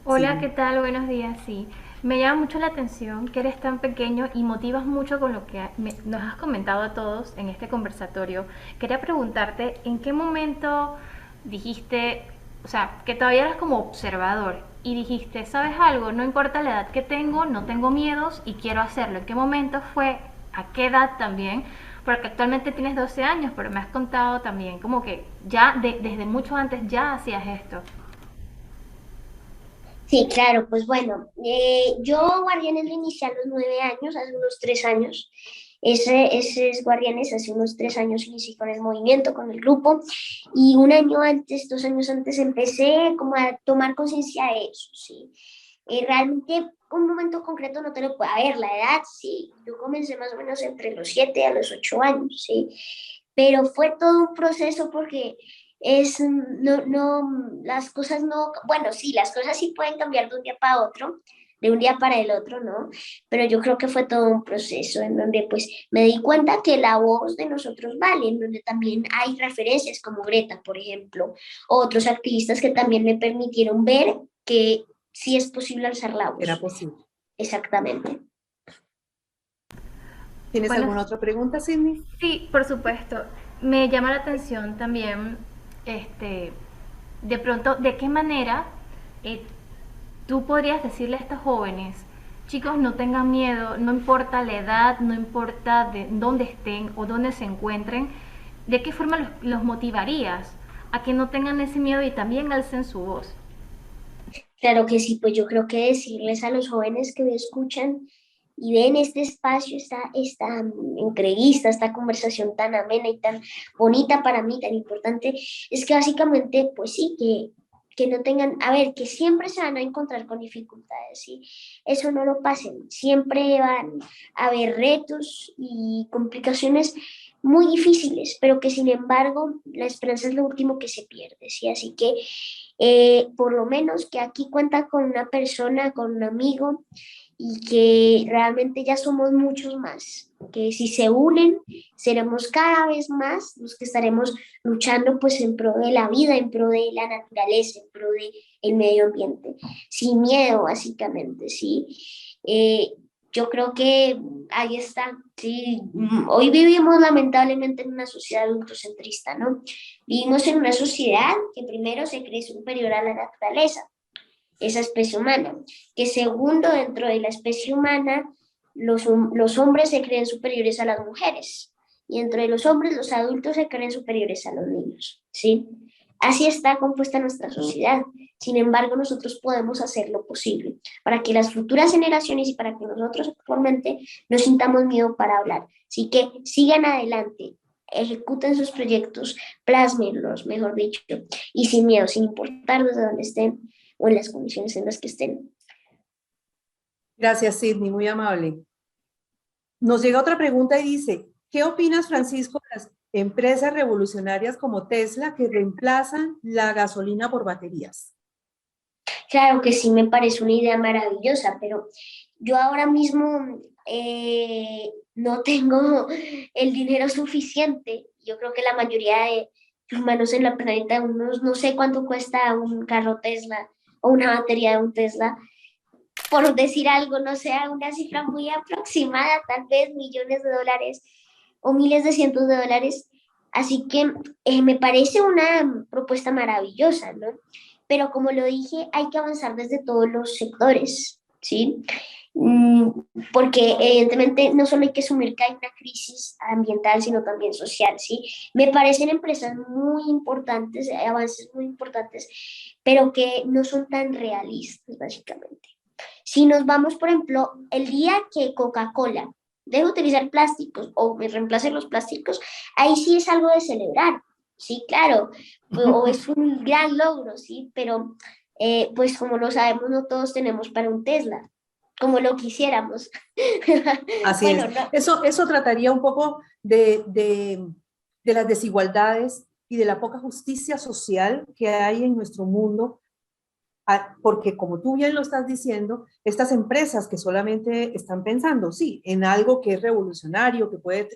Hola, ¿qué Sidney. tal? Buenos días, sí. Me llama mucho la atención que eres tan pequeño y motivas mucho con lo que nos has comentado a todos en este conversatorio. Quería preguntarte, ¿en qué momento dijiste, o sea, que todavía eras como observador y dijiste, ¿sabes algo? No importa la edad que tengo, no tengo miedos y quiero hacerlo. ¿En qué momento fue? ¿A qué edad también? Porque actualmente tienes 12 años, pero me has contado también como que ya desde mucho antes ya hacías esto. Sí, claro, pues bueno, yo Guardianes lo inicié a los 9 años, hace unos 3 años. Ese es Guardianes, hace unos 3 años inicié con el movimiento, con el grupo, y un año antes, 2 años antes, empecé como a tomar conciencia de eso, ¿sí? Realmente un momento concreto no te lo puedo, a ver, la edad, sí, yo comencé más o menos entre los 7 a los 8 años, ¿sí? Pero fue todo un proceso porque las cosas no, bueno, sí, las cosas sí pueden cambiar de un día para otro, de un día para el otro, ¿no? Pero yo creo que fue todo un proceso en donde pues me di cuenta que la voz de nosotros vale, en donde también hay referencias como Greta, por ejemplo, o otros activistas que también me permitieron ver que sí es posible alzar la ¿Era voz. posible? Exactamente. ¿Tienes Bueno, alguna otra pregunta, Sidney? sí, por supuesto. Me llama la atención también, este, de pronto, de qué manera eh, tú podrías decirle a estos jóvenes, chicos, no tengan miedo, no importa la edad, no importa de dónde estén o dónde se encuentren, de qué forma los motivarías a que no tengan ese miedo y también alcen su voz. Claro que sí, pues yo creo que decirles a los jóvenes que me escuchan y ven este espacio, esta entrevista, esta conversación tan amena y tan bonita para mí, tan importante, es que básicamente, pues sí, que no tengan, a ver, que siempre se van a encontrar con dificultades, ¿sí? Eso no lo pasen, siempre van a haber retos y complicaciones muy difíciles, pero que sin embargo la esperanza es lo último que se pierde, ¿sí? Así que por lo menos que aquí cuenta con una persona, con un amigo y que realmente ya somos muchos más, que si se unen seremos cada vez más los que estaremos luchando pues en pro de la vida, en pro de la naturaleza, en pro de el medio ambiente, sin miedo básicamente, ¿sí? Eh, yo creo que ahí está, sí. Hoy vivimos lamentablemente en una sociedad adultocentrista, ¿no? Vivimos en una sociedad que primero se cree superior a la naturaleza, esa especie humana, que segundo dentro de la especie humana los hombres se creen superiores a las mujeres y dentro de los hombres los adultos se creen superiores a los niños, ¿sí? Así está compuesta nuestra sociedad. Sin embargo, nosotros podemos hacer lo posible para que las futuras generaciones y para que nosotros actualmente no sintamos miedo para hablar. Así que sigan adelante, ejecuten sus proyectos, plásmenlos, mejor dicho, y sin miedo, sin importar desde dónde estén o en las condiciones en las que estén. Gracias, Sidney, muy amable. Nos llega otra pregunta y dice, ¿qué opinas, Francisco, de las empresas revolucionarias como Tesla que reemplazan la gasolina por baterías? Claro que sí me parece una idea maravillosa, pero yo ahora mismo no tengo el dinero suficiente. Yo creo que la mayoría de humanos en la planeta, unos, no sé cuánto cuesta un carro Tesla o una batería de un Tesla, por decir algo, no sé, una cifra muy aproximada, tal vez millones de dólares o miles de cientos de dólares. Así que me parece una propuesta maravillosa, ¿no? Pero como lo dije, hay que avanzar desde todos los sectores, ¿sí? Mm, Porque evidentemente no solo hay que asumir que hay una crisis ambiental, sino también social, ¿sí? Me parecen empresas muy importantes, avances muy importantes, pero que no son tan realistas, básicamente. Si nos vamos, por ejemplo, el día que Coca-Cola deje de utilizar plásticos o me reemplace los plásticos, ahí sí es algo de celebrar, sí, claro, o es un gran logro, sí, pero pues como lo sabemos, no todos tenemos para un Tesla, como lo quisiéramos. Así es. Bueno, no, Eso trataría un poco de las desigualdades y de la poca justicia social que hay en nuestro mundo, porque como tú bien lo estás diciendo, estas empresas que solamente están pensando, sí, en algo que es revolucionario, que puede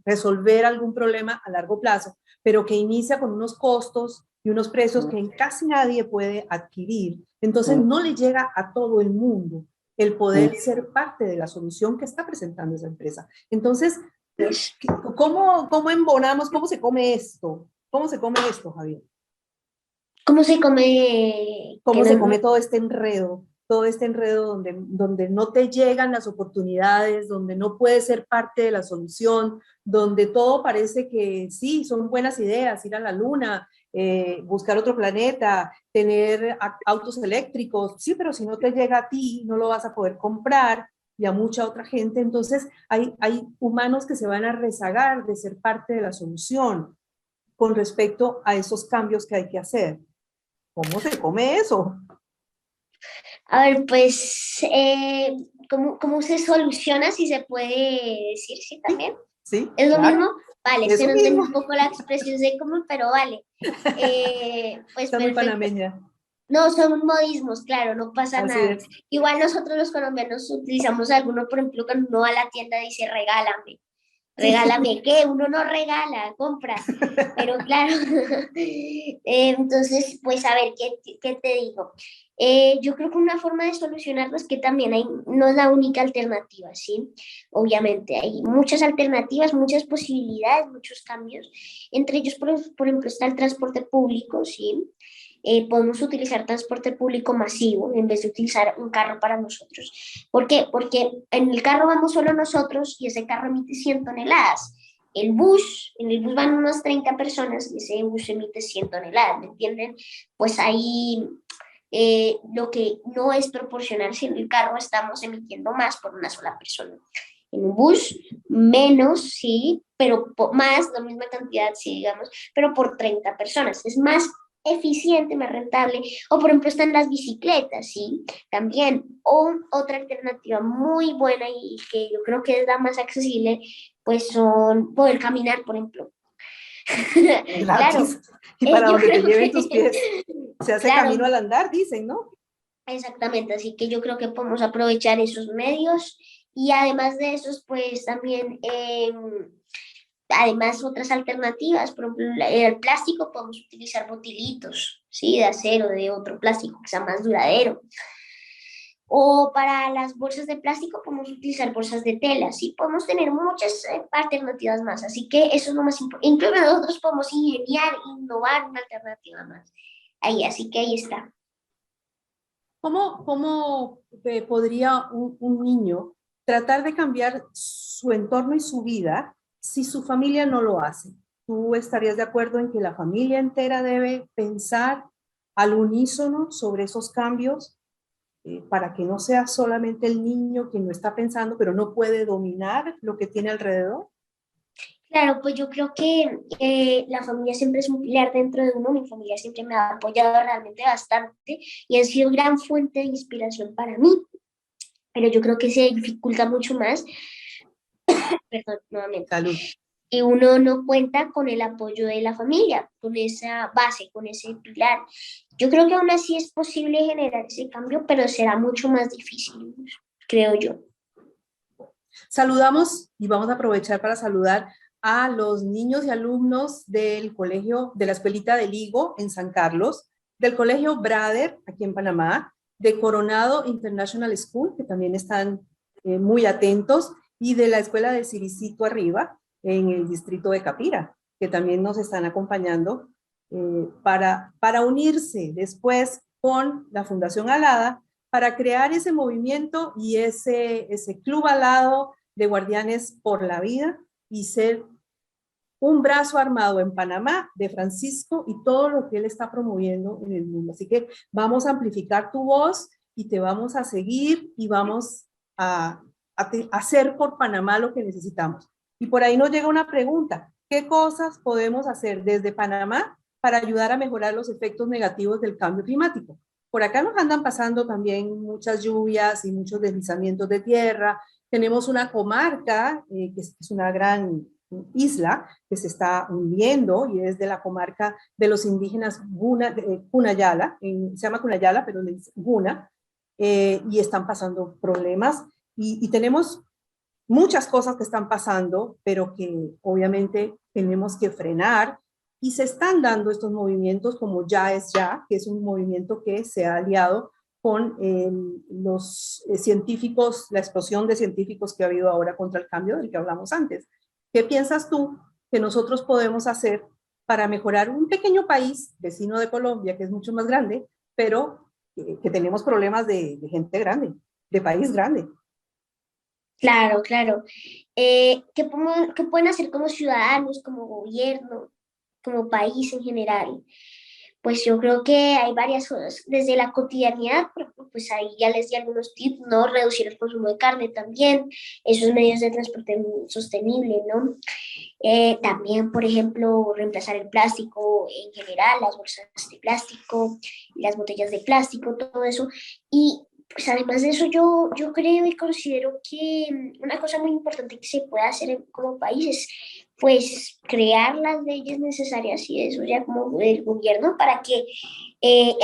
resolver algún problema a largo plazo, pero que inicia con unos costos y unos precios que casi nadie puede adquirir. Entonces no le llega a todo el mundo el poder ser parte de la solución que está presentando esa empresa. Entonces, ¿cómo embonamos, cómo se come esto? ¿Cómo se come esto, Javier? ¿Cómo se come? ¿Cómo se come todo este enredo? Todo este enredo donde no te llegan las oportunidades, donde no puedes ser parte de la solución, donde todo parece que sí, son buenas ideas, ir a la luna, buscar otro planeta, tener autos eléctricos, sí, pero si no te llega a ti, no lo vas a poder comprar y a mucha otra gente. Entonces hay humanos que se van a rezagar de ser parte de la solución con respecto a esos cambios que hay que hacer. ¿Cómo se come eso? A ver, pues, ¿cómo se soluciona, si se puede decir, sí, también? Sí, ¿Es lo claro. mismo? Vale, se Eso nos entiende mismo. un poco la expresión de cómo, pero vale. Pues Está muy perfecto. panameña. No, son modismos, claro, no pasa Así nada. es. Igual nosotros los colombianos utilizamos alguno, por ejemplo, cuando uno va a la tienda dice regálame. Regálame, ¿qué? Uno no regala, compra. Pero claro, entonces, pues a ver, ¿qué te digo? Yo creo que una forma de solucionarlo es que también no es la única alternativa, ¿sí? Obviamente, hay muchas alternativas, muchas posibilidades, muchos cambios. Entre ellos, por ejemplo, está el transporte público, ¿sí? Podemos utilizar transporte público masivo en vez de utilizar un carro para nosotros. ¿Por qué? Porque en el carro vamos solo nosotros y ese carro emite 100 toneladas. En el bus van unas 30 personas y ese bus emite 100 toneladas, ¿me entienden? Pues ahí lo que no es proporcional, si en el carro estamos emitiendo más por una sola persona. En un bus, menos, sí, pero más, la misma cantidad, sí, digamos, pero por 30 personas. Es más eficiente, más rentable. O por ejemplo están las bicicletas, ¿sí? También. O otra alternativa muy buena y que yo creo que es la más accesible, pues son poder caminar, por ejemplo. Claro, Gratis. Y para yo donde te creo lleven tus pies. que, Se hace claro, camino al andar, dicen, ¿no? exactamente, así que yo creo que podemos aprovechar esos medios y además de esos, pues también, además otras alternativas, por ejemplo, el plástico podemos utilizar botilitos, ¿sí? De acero, de otro plástico que sea más duradero. O para las bolsas de plástico podemos utilizar bolsas de tela, ¿sí? Podemos tener muchas alternativas más, así que eso es lo más importante. Incluso nosotros podemos ingeniar, innovar una alternativa más. Ahí, así que ahí está. ¿Cómo podría un niño tratar de cambiar su entorno y su vida si su familia no lo hace? ¿Tú estarías de acuerdo en que la familia entera debe pensar al unísono sobre esos cambios para que no sea solamente el niño quien lo está pensando, pero no puede dominar lo que tiene alrededor? Claro, pues yo creo que la familia siempre es un pilar dentro de uno. Mi familia siempre me ha apoyado realmente bastante y ha sido gran fuente de inspiración para mí. Pero yo creo que se dificulta mucho más, perdón, nuevamente, Salud. y uno no cuenta con el apoyo de la familia, con esa base, con ese pilar. Yo creo que aún así es posible generar ese cambio, pero será mucho más difícil, creo yo. Saludamos y vamos a aprovechar para saludar a los niños y alumnos del colegio, de la escuelita del Higo en San Carlos, del colegio Brader aquí en Panamá, de Coronado International School, que también están muy atentos, y de la escuela de Siricito Arriba, en el distrito de Capira, que también nos están acompañando para unirse después con la Fundación Alada para crear ese movimiento y ese club alado de guardianes por la vida y ser un brazo armado en Panamá de Francisco y todo lo que él está promoviendo en el mundo. Así que vamos a amplificar tu voz y te vamos a seguir y vamos a hacer por Panamá lo que necesitamos. Y por ahí nos llega una pregunta: ¿qué cosas podemos hacer desde Panamá para ayudar a mejorar los efectos negativos del cambio climático? Por acá nos andan pasando también muchas lluvias y muchos deslizamientos de tierra. Tenemos una comarca que es una gran isla que se está hundiendo y es de la comarca de los indígenas Cunayala, se llama Cunayala, pero le dicen Guna, y están pasando problemas y tenemos muchas cosas que están pasando, pero que obviamente tenemos que frenar y se están dando estos movimientos como Ya es Ya, que es un movimiento que se ha aliado con los científicos, la explosión de científicos que ha habido ahora contra el cambio del que hablamos antes. ¿Qué piensas tú que nosotros podemos hacer para mejorar un pequeño país vecino de Colombia, que es mucho más grande, pero que tenemos problemas gente grande, de país grande? Claro, claro. ¿Qué pueden hacer como ciudadanos, como gobierno, como país en general? Pues yo creo que hay varias cosas. Desde la cotidianidad, por ejemplo, pues ahí ya les di algunos tips, ¿no? Reducir el consumo de carne también, esos medios de transporte sostenible, ¿no? También, por ejemplo, reemplazar el plástico en general, las bolsas de plástico, las botellas de plástico, todo eso. Y pues además de eso, yo creo y considero que una cosa muy importante que se puede hacer como país es pues crear las leyes necesarias y eso ya como el gobierno para que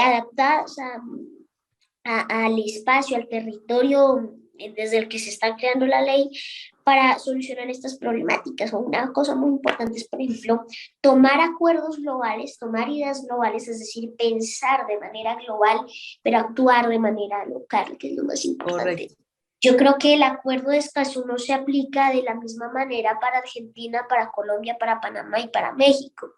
adaptadas al espacio, al territorio desde el que se está creando la ley para solucionar estas problemáticas. O una cosa muy importante es, por ejemplo, tomar acuerdos globales, tomar ideas globales, es decir, pensar de manera global, pero actuar de manera local, que es lo más importante. Correcto. Yo creo que el acuerdo de Escazú no se aplica de la misma manera para Argentina, para Colombia, para Panamá y para México.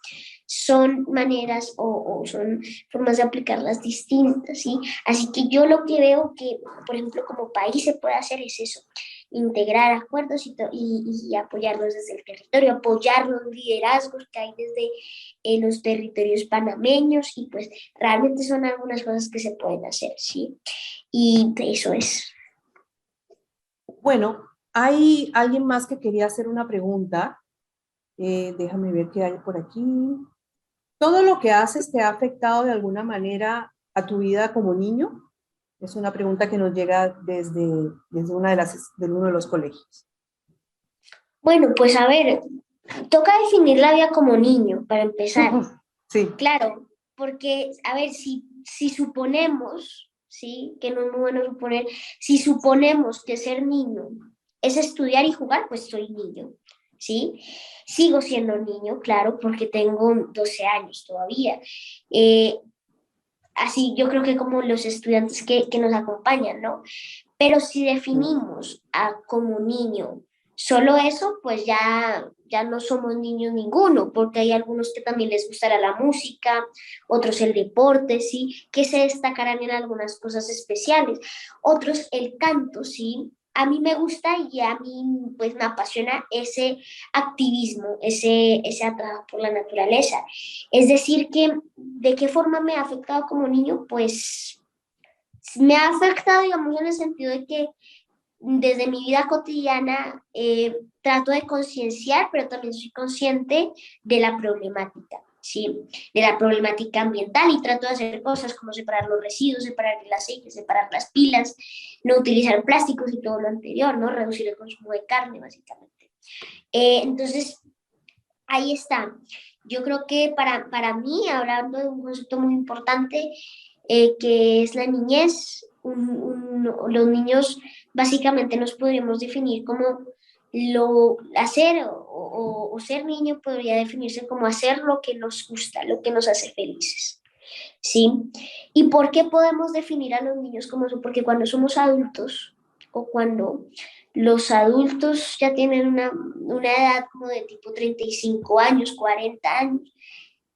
Son maneras o son formas de aplicarlas distintas, ¿sí? Así que yo lo que veo que, por ejemplo, como país se puede hacer es eso, integrar acuerdos y apoyarlos desde el territorio, apoyar los liderazgos que hay desde los territorios panameños y pues realmente son algunas cosas que se pueden hacer, ¿sí? Y eso es. Bueno, hay alguien más que quería hacer una pregunta. Déjame ver qué hay por aquí. ¿Todo lo que haces te ha afectado de alguna manera a tu vida como niño? Es una pregunta que nos llega desde uno de los colegios. Bueno, pues a ver, toca definir la vida como niño para empezar. Sí. Claro, porque, a ver, si suponemos, ¿sí? Que no es muy bueno suponer, si suponemos que ser niño es estudiar y jugar, pues soy niño, ¿sí? Sigo siendo niño, claro, porque tengo 12 años todavía. Así yo creo que como los estudiantes que nos acompañan, ¿no? Pero si definimos como niño solo eso, pues ya no somos niños ninguno, porque hay algunos que también les gustará la música, otros el deporte, ¿sí? Que se destacarán en algunas cosas especiales. Otros el canto, ¿sí? A mí me gusta y a mí pues me apasiona ese activismo, ese atraso por la naturaleza. Es decir, que ¿de qué forma me ha afectado como niño? Pues me ha afectado, digamos, en el sentido de que desde mi vida cotidiana trato de concienciar, pero también soy consciente de la problemática, ¿sí? De la problemática ambiental y trato de hacer cosas como separar los residuos, separar el aceite, separar las pilas, no utilizar plásticos y todo lo anterior, ¿no? Reducir el consumo de carne, básicamente. Entonces, ahí está. Yo creo que para mí, hablando de un concepto muy importante, que es la niñez, los niños básicamente nos podríamos definir como hacer o ser niño podría definirse como hacer lo que nos gusta, lo que nos hace felices, ¿sí? ¿Y por qué podemos definir a los niños como eso? Porque cuando somos adultos o cuando los adultos ya tienen una edad como de tipo 35 años, 40 años,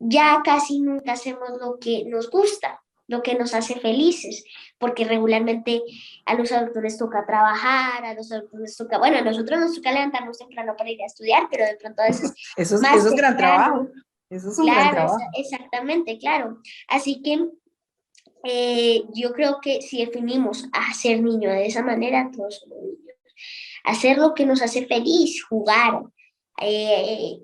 ya casi nunca hacemos lo que nos gusta, lo que nos hace felices, porque regularmente a los adultos les toca trabajar, a los adultos les toca, bueno, a nosotros nos toca levantarnos temprano para ir a estudiar, pero de pronto a veces Eso más es gran temprano. trabajo. Eso es un gran Claro, trabajo. exactamente, claro. Así que yo creo que si definimos a ser niño de esa manera, todos somos niños. Hacer lo que nos hace feliz, jugar,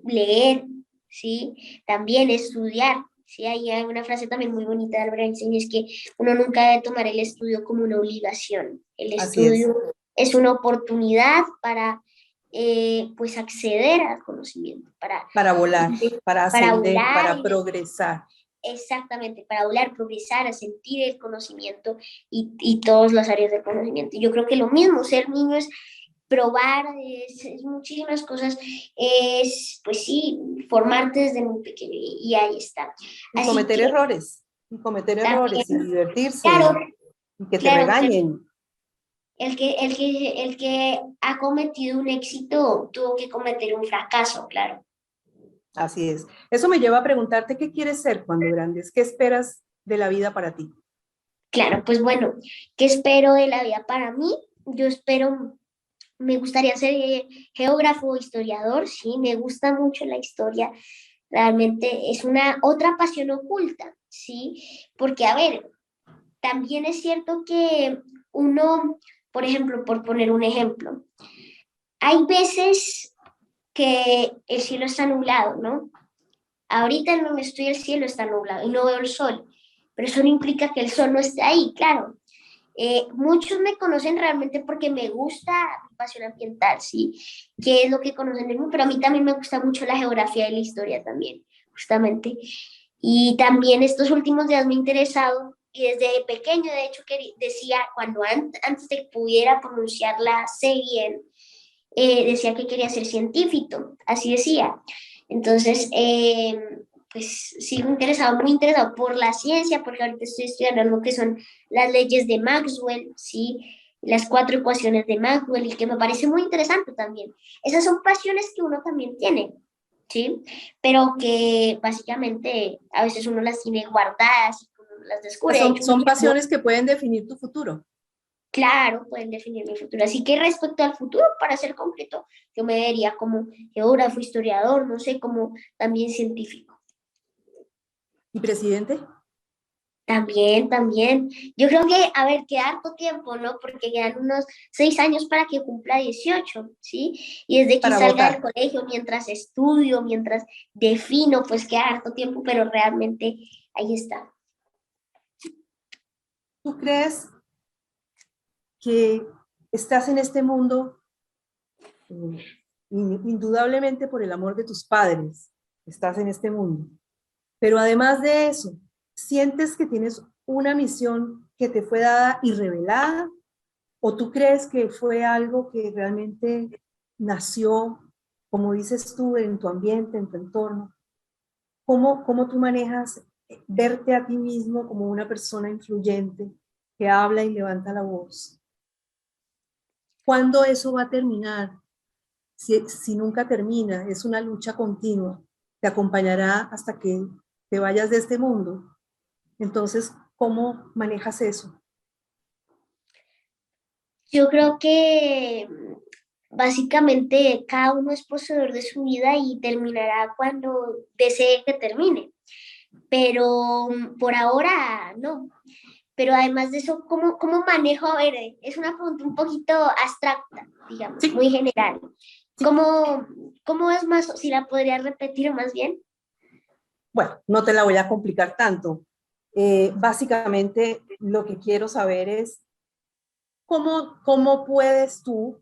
leer, ¿sí? También estudiar. Sí, hay una frase también muy bonita de Albert Einstein, es que uno nunca debe tomar el estudio como una obligación. El Así es. estudio es una oportunidad para pues acceder al conocimiento, Para volar, para para ascender, volar para progresar. exactamente, para volar, progresar, a sentir el conocimiento y todas las áreas del conocimiento. Yo creo que lo mismo, ser niño es probar, es muchísimas cosas, es, pues sí, formarte desde muy pequeño y ahí está. Y Así cometer que errores, y cometer también, errores, y divertirse, claro, y que te claro, regañen. el que ha cometido un éxito tuvo que cometer un fracaso, claro. Así es. Eso me lleva a preguntarte qué quieres ser cuando grandes, qué esperas de la vida para ti. Claro, pues bueno, ¿qué espero de la vida para mí? Yo espero, me gustaría ser geógrafo o historiador, sí, me gusta mucho la historia, realmente es una otra pasión oculta, sí, porque a ver, también es cierto que uno, por ejemplo, por poner un ejemplo, hay veces que el cielo está nublado, ¿no? Ahorita en donde estoy el cielo está nublado y no veo el sol, pero eso no implica que el sol no esté ahí, claro. Muchos me conocen realmente porque me gusta mi pasión ambiental, ¿sí? Que es lo que conocen de mí, pero a mí también me gusta mucho la geografía y la historia también, justamente. Y también estos últimos días me he interesado, y desde pequeño, de hecho, que decía, cuando antes de que pudiera pronunciar la C bien, decía que quería ser científico, así decía. Entonces, pues sigo interesado, muy interesado por la ciencia, porque ahorita estoy estudiando lo que son las leyes de Maxwell, ¿sí? Las 4 ecuaciones de Maxwell, y que me parece muy interesante también. Esas son pasiones que uno también tiene, ¿sí? Pero que básicamente a veces uno las tiene guardadas y uno las Pues descubre. De hecho, son pasiones que pueden definir tu futuro. claro, pueden definir mi futuro. Así que respecto al futuro, para ser concreto, yo me vería como geógrafo, historiador, no sé, como también científico. ¿Y presidente? También, también. Yo creo que, a ver, queda harto tiempo, ¿no? Porque quedan unos 6 años para que cumpla 18, ¿sí? Y desde que Para salga del votar. colegio, mientras estudio, mientras defino, pues queda harto tiempo, pero realmente ahí está. ¿Tú crees que estás en este mundo indudablemente por el amor de tus padres? Estás en este mundo. Pero además de eso, ¿sientes que tienes una misión que te fue dada y revelada? ¿O tú crees que fue algo que realmente nació, como dices tú, en tu ambiente, en tu entorno? ¿Cómo tú manejas verte a ti mismo como una persona influyente que habla y levanta la voz? ¿Cuándo eso va a terminar? Si nunca termina, es una lucha continua, te acompañará hasta que te vayas de este mundo. Entonces, ¿cómo manejas eso? Yo creo que básicamente cada uno es poseedor de su vida y terminará cuando desee que termine. Pero por ahora no. Pero además de eso, ¿cómo manejo? A ver, es una pregunta un poquito abstracta, digamos, Sí, muy general. sí. ¿Cómo es más, si la podría repetir más bien? Bueno, no te la voy a complicar tanto. Básicamente, lo que quiero saber es cómo puedes tú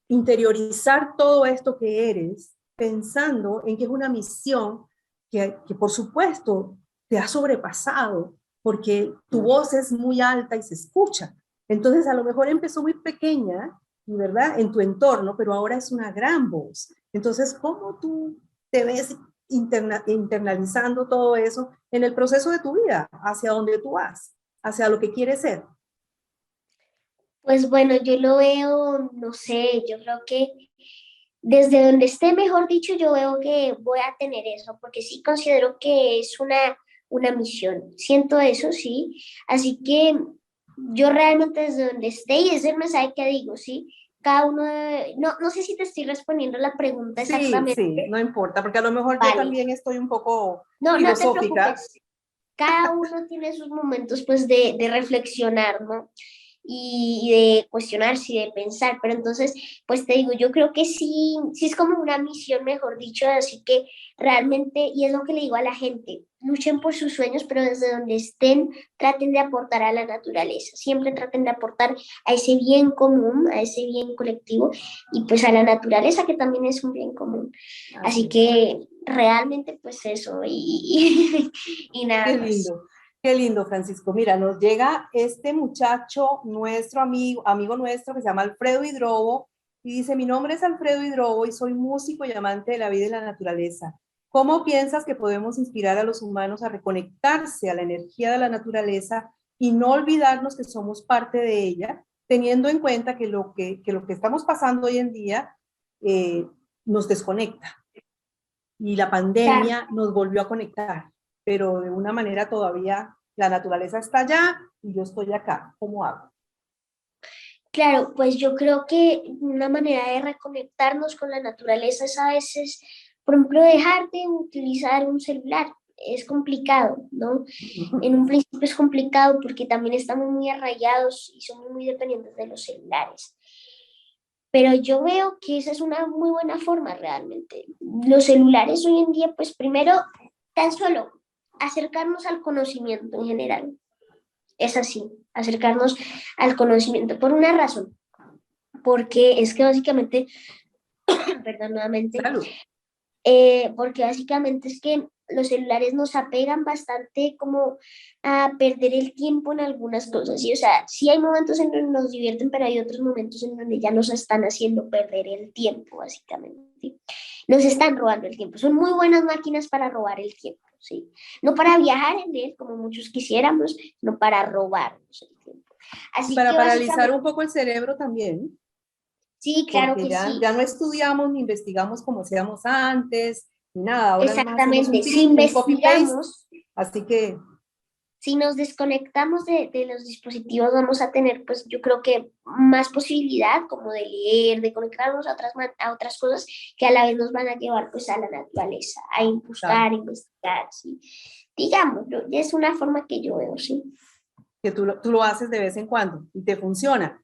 interiorizar todo esto que eres, pensando en que es una misión que por supuesto te ha sobrepasado, porque tu voz es muy alta y se escucha. Entonces a lo mejor empezó muy pequeña, ¿verdad? En tu entorno, pero ahora es una gran voz. Entonces, ¿cómo tú te ves internalizando todo eso en el proceso de tu vida, hacia donde tú vas, hacia lo que quieres ser? Pues bueno, yo lo veo, no sé, yo creo que desde donde esté, mejor dicho, yo veo que voy a tener eso, porque sí considero que es una misión. Siento eso, sí. Así que yo realmente desde donde esté, y es el mensaje que digo, sí. Cada uno, no sé si te estoy respondiendo la pregunta Sí, exactamente. sí, no importa, porque a lo mejor yo Vale. también estoy un poco No, no te filosófica. preocupes. Cada uno tiene sus momentos, pues, de reflexionar, ¿no? Y de cuestionarse y de pensar, pero entonces, pues te digo, yo creo que sí, sí es como una misión, mejor dicho, así que realmente, y es lo que le digo a la gente, luchen por sus sueños, pero desde donde estén, traten de aportar a la naturaleza. Siempre traten de aportar a ese bien común, a ese bien colectivo y pues a la naturaleza que también es un bien común. Así Así es. que realmente pues eso y nada más. Qué lindo, Francisco. Mira, nos llega este muchacho, nuestro amigo nuestro, que se llama Alfredo Hidrobo, y dice: mi nombre es Alfredo Hidrobo y soy músico y amante de la vida y la naturaleza. ¿Cómo piensas que podemos inspirar a los humanos a reconectarse a la energía de la naturaleza y no olvidarnos que somos parte de ella, teniendo en cuenta que lo que estamos pasando hoy en día eh, nos desconecta? Y la Claro, pandemia nos volvió a conectar, pero de una manera todavía la naturaleza está allá y yo estoy acá. ¿Cómo hago? claro, pues yo creo que una manera de reconectarnos con la naturaleza es a veces, por ejemplo, dejar de utilizar un celular. Es complicado, ¿no? En un principio es complicado porque también estamos muy arraigados y somos muy dependientes de los celulares. Pero yo veo que esa es una muy buena forma realmente. Los celulares hoy en día, pues primero, tan solo acercarnos al conocimiento en general. Es así, acercarnos al conocimiento por una razón, porque es que básicamente, perdón nuevamente, Salud. porque básicamente es que los celulares nos apegan bastante como a perder el tiempo en algunas cosas. Y o sea, sí hay momentos en donde nos divierten, pero hay otros momentos en donde ya nos están haciendo perder el tiempo, básicamente. ¿Sí? Nos están robando el tiempo. Son muy buenas máquinas para robar el tiempo, ¿sí? No para viajar en él, como muchos quisiéramos, no para robarnos el tiempo. Y Así para que paralizar básicamente, un poco el cerebro también, sí, claro porque que sí. ya no estudiamos ni investigamos como hacíamos antes, ni nada, ahora nada más hacemos un Exactamente. Si clic, un copy-paste, investigamos, así que si nos desconectamos de los dispositivos, vamos a tener, pues yo creo que más posibilidad como de leer, de conectarnos a a otras cosas que a la vez nos van a llevar pues a la naturaleza, a buscar, claro, investigar, ¿sí? Digámoslo, es una forma que yo veo, ¿sí? que tú lo haces de vez en cuando y te funciona.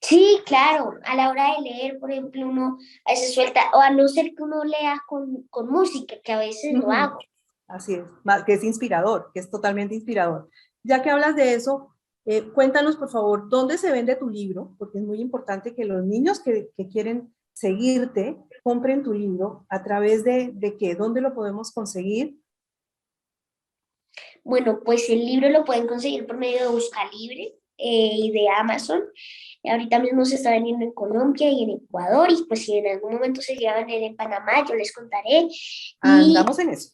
Sí, claro, a la hora de leer, por ejemplo, uno a veces suelta, o a no ser que uno lea con música, que a veces lo Ujú. hago. Así es, que es inspirador, que es totalmente inspirador. Ya que hablas de eso, cuéntanos por favor, ¿dónde se vende tu libro? Porque es muy importante que los niños que quieren seguirte compren tu libro. ¿A través de qué? ¿Dónde lo podemos conseguir? Bueno, pues el libro lo pueden conseguir por medio de Buscalibre y de Amazon. Ahorita mismo se está vendiendo en Colombia y en Ecuador y pues si en algún momento se llega a vender en Panamá, yo les contaré. Y Andamos en eso.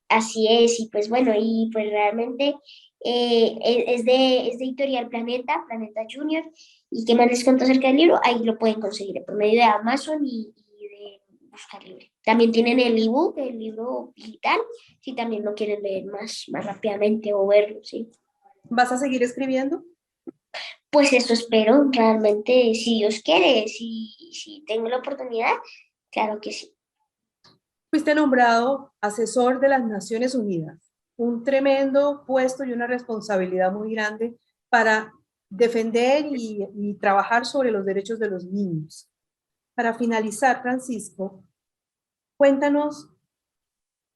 así es, y pues bueno, y pues realmente es de Editorial Planeta, Planeta Junior. ¿Y qué más les cuento acerca del libro? Ahí lo pueden conseguir por medio de Amazon y de Buscar Libre. También tienen el ebook, el libro digital, si también lo quieren leer más rápidamente o verlo, ¿sí? ¿Vas a seguir escribiendo? Pues eso espero, realmente, si Dios quiere, si tengo la oportunidad, claro que sí. Fuiste nombrado asesor de las Naciones Unidas, un tremendo puesto y una responsabilidad muy grande para defender y trabajar sobre los derechos de los niños. Para finalizar, Francisco, cuéntanos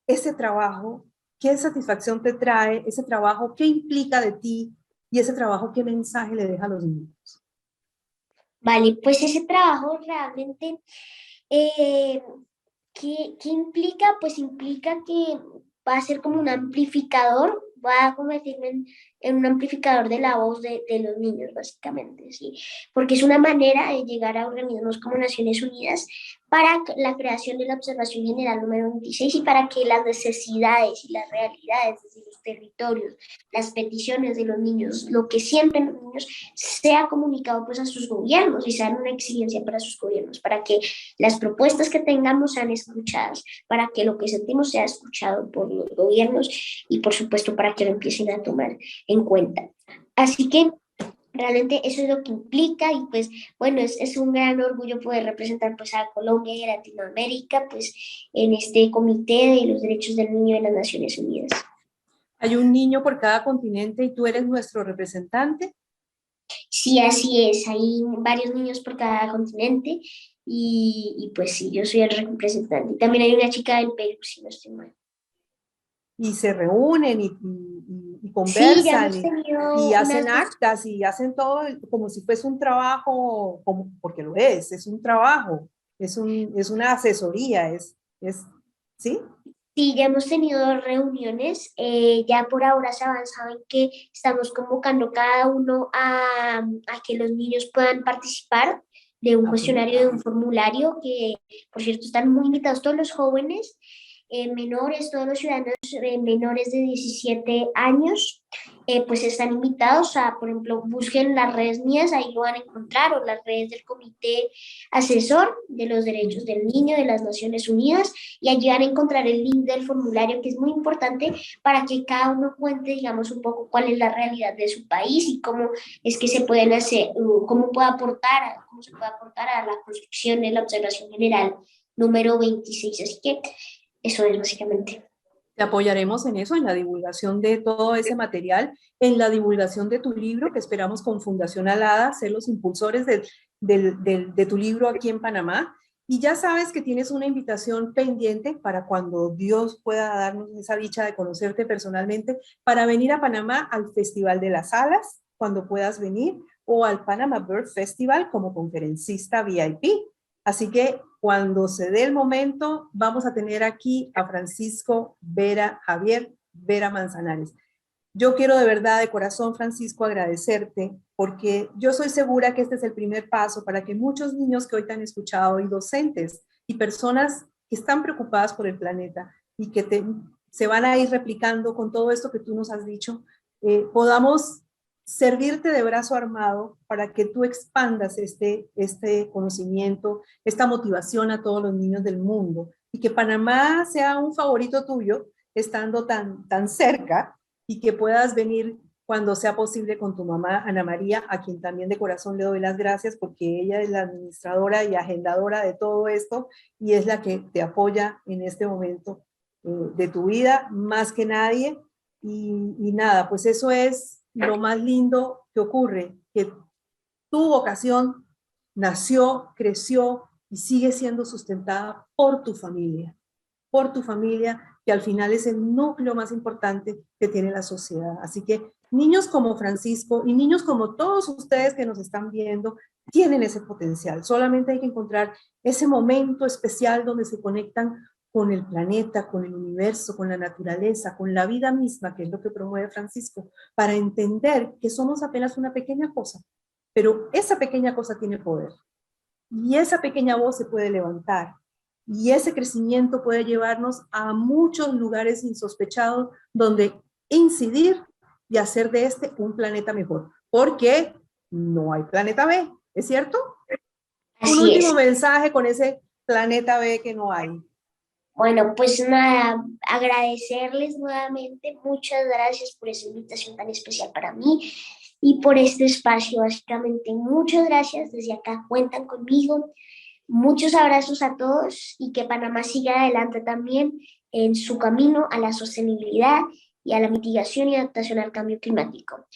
ese trabajo, qué satisfacción te trae ese trabajo, qué implica de ti y ese trabajo, qué mensaje le deja a los niños. Vale, pues ese trabajo realmente eh, ¿qué implica? Pues implica que va a ser como un amplificador, va a convertirme en un amplificador de la voz de los niños, básicamente, ¿sí? Porque es una manera de llegar a organismos como Naciones Unidas para la creación de la Observación General número 26 y para que las necesidades y las realidades de los territorios, las peticiones de los niños, lo que sienten los niños, sea comunicado pues a sus gobiernos y sea una exigencia para sus gobiernos, para que las propuestas que tengamos sean escuchadas, para que lo que sentimos sea escuchado por los gobiernos y por supuesto para que lo empiecen a tomar en cuenta. Así que realmente eso es lo que implica y pues bueno, es un gran orgullo poder representar pues a Colombia y a Latinoamérica pues en este comité de los derechos del niño de las Naciones Unidas. Hay un niño por cada continente y tú eres nuestro representante. Sí, así es, hay varios niños por cada continente y pues sí, yo soy el representante. Y también hay una chica del Perú, si no estoy mal. y se reúnen y Sí, ya conversan hemos tenido y hacen unas actas y hacen todo como si fuese un trabajo, como, porque lo es un trabajo, es una asesoría, ¿sí? Sí, ya hemos tenido reuniones, ya por ahora se ha avanzado en que estamos convocando cada uno a que los niños puedan participar de un Ok. cuestionario, de un formulario, que por cierto están muy invitados todos los jóvenes, menores, todos los ciudadanos menores de 17 años, pues están invitados a, por ejemplo, busquen las redes mías, ahí lo van a encontrar, o las redes del Comité Asesor de los Derechos del Niño de las Naciones Unidas, y allí van a encontrar el link del formulario, que es muy importante para que cada uno cuente, digamos, un poco cuál es la realidad de su país y cómo es que se pueden hacer, cómo se puede aportar a la construcción de la observación general número 26. Así que eso es básicamente. Te apoyaremos en eso, en la divulgación de todo ese material, en la divulgación de tu libro, que esperamos con Fundación Alada ser los impulsores de tu libro aquí en Panamá. Y ya sabes que tienes una invitación pendiente para cuando Dios pueda darnos esa dicha de conocerte personalmente, para venir a Panamá al Festival de las Alas, cuando puedas venir, o al Panama Bird Festival como conferencista VIP. Así que cuando se dé el momento, vamos a tener aquí a Francisco Javier Vera Manzanares. Yo quiero de verdad, de corazón, Francisco, agradecerte, porque yo soy segura que este es el primer paso para que muchos niños que hoy te han escuchado, y docentes, y personas que están preocupadas por el planeta, y que se van a ir replicando con todo esto que tú nos has dicho, podamos servirte de brazo armado para que tú expandas este conocimiento, esta motivación a todos los niños del mundo, y que Panamá sea un favorito tuyo, estando tan cerca, y que puedas venir cuando sea posible con tu mamá, Ana María, a quien también de corazón le doy las gracias, porque ella es la administradora y agendadora de todo esto, y es la que te apoya en este momento de tu vida, más que nadie. Y nada, pues eso es lo más lindo que ocurre, que tu vocación nació, creció y sigue siendo sustentada por tu familia, que al final es el núcleo más importante que tiene la sociedad. Así que niños como Francisco y niños como todos ustedes que nos están viendo tienen ese potencial. Solamente hay que encontrar ese momento especial donde se conectan con el planeta, con el universo, con la naturaleza, con la vida misma, que es lo que promueve Francisco, para entender que somos apenas una pequeña cosa, pero esa pequeña cosa tiene poder. Y esa pequeña voz se puede levantar. Y ese crecimiento puede llevarnos a muchos lugares insospechados donde incidir y hacer de este un planeta mejor. Porque no hay planeta B, ¿es cierto? Un Así último es. mensaje con ese planeta B que no hay. Bueno, pues nada, agradecerles nuevamente, muchas gracias por esa invitación tan especial para mí y por este espacio, básicamente. Muchas gracias, desde acá cuentan conmigo. Muchos abrazos a todos y que Panamá siga adelante también en su camino a la sostenibilidad y a la mitigación y adaptación al cambio climático.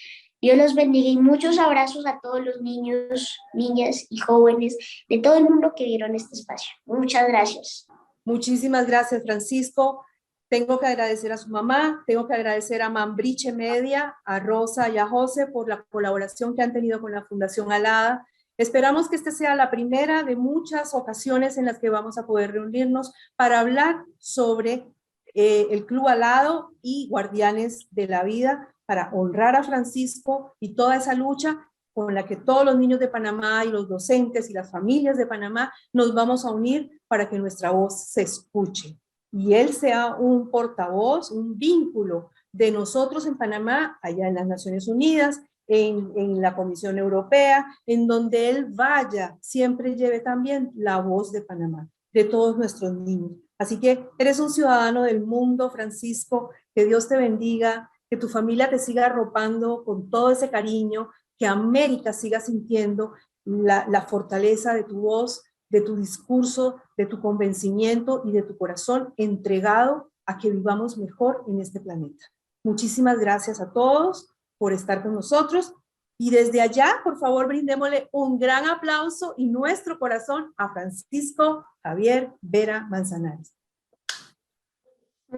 Dios los bendiga y muchos abrazos a todos los niños, niñas y jóvenes de todo el mundo que vieron este espacio. Muchas gracias. Muchísimas gracias, Francisco. Tengo que agradecer a su mamá, tengo que agradecer a Mambriche Media, a Rosa y a José por la colaboración que han tenido con la Fundación Alada. Esperamos que esta sea la primera de muchas ocasiones en las que vamos a poder reunirnos para hablar sobre el Club Alado y Guardianes de la Vida, para honrar a Francisco y toda esa lucha con la que todos los niños de Panamá y los docentes y las familias de Panamá nos vamos a unir para que nuestra voz se escuche. Y él sea un portavoz, un vínculo de nosotros en Panamá, allá en las Naciones Unidas, en la Comisión Europea, en donde él vaya, siempre lleve también la voz de Panamá, de todos nuestros niños. Así que eres un ciudadano del mundo, Francisco, que Dios te bendiga, que tu familia te siga arropando con todo ese cariño, que América siga sintiendo la fortaleza de tu voz, de tu discurso, de tu convencimiento y de tu corazón entregado a que vivamos mejor en este planeta. Muchísimas gracias a todos por estar con nosotros y desde allá, por favor, brindémosle un gran aplauso y nuestro corazón a Francisco Javier Vera Manzanares.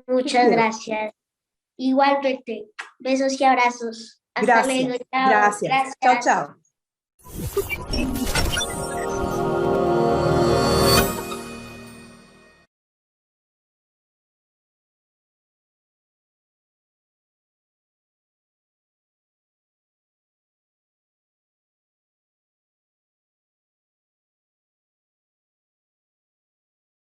Muchas gracias. Igualmente, besos y abrazos. Hasta Gracias, luego, chao. gracias. Chao, Gracias. chao.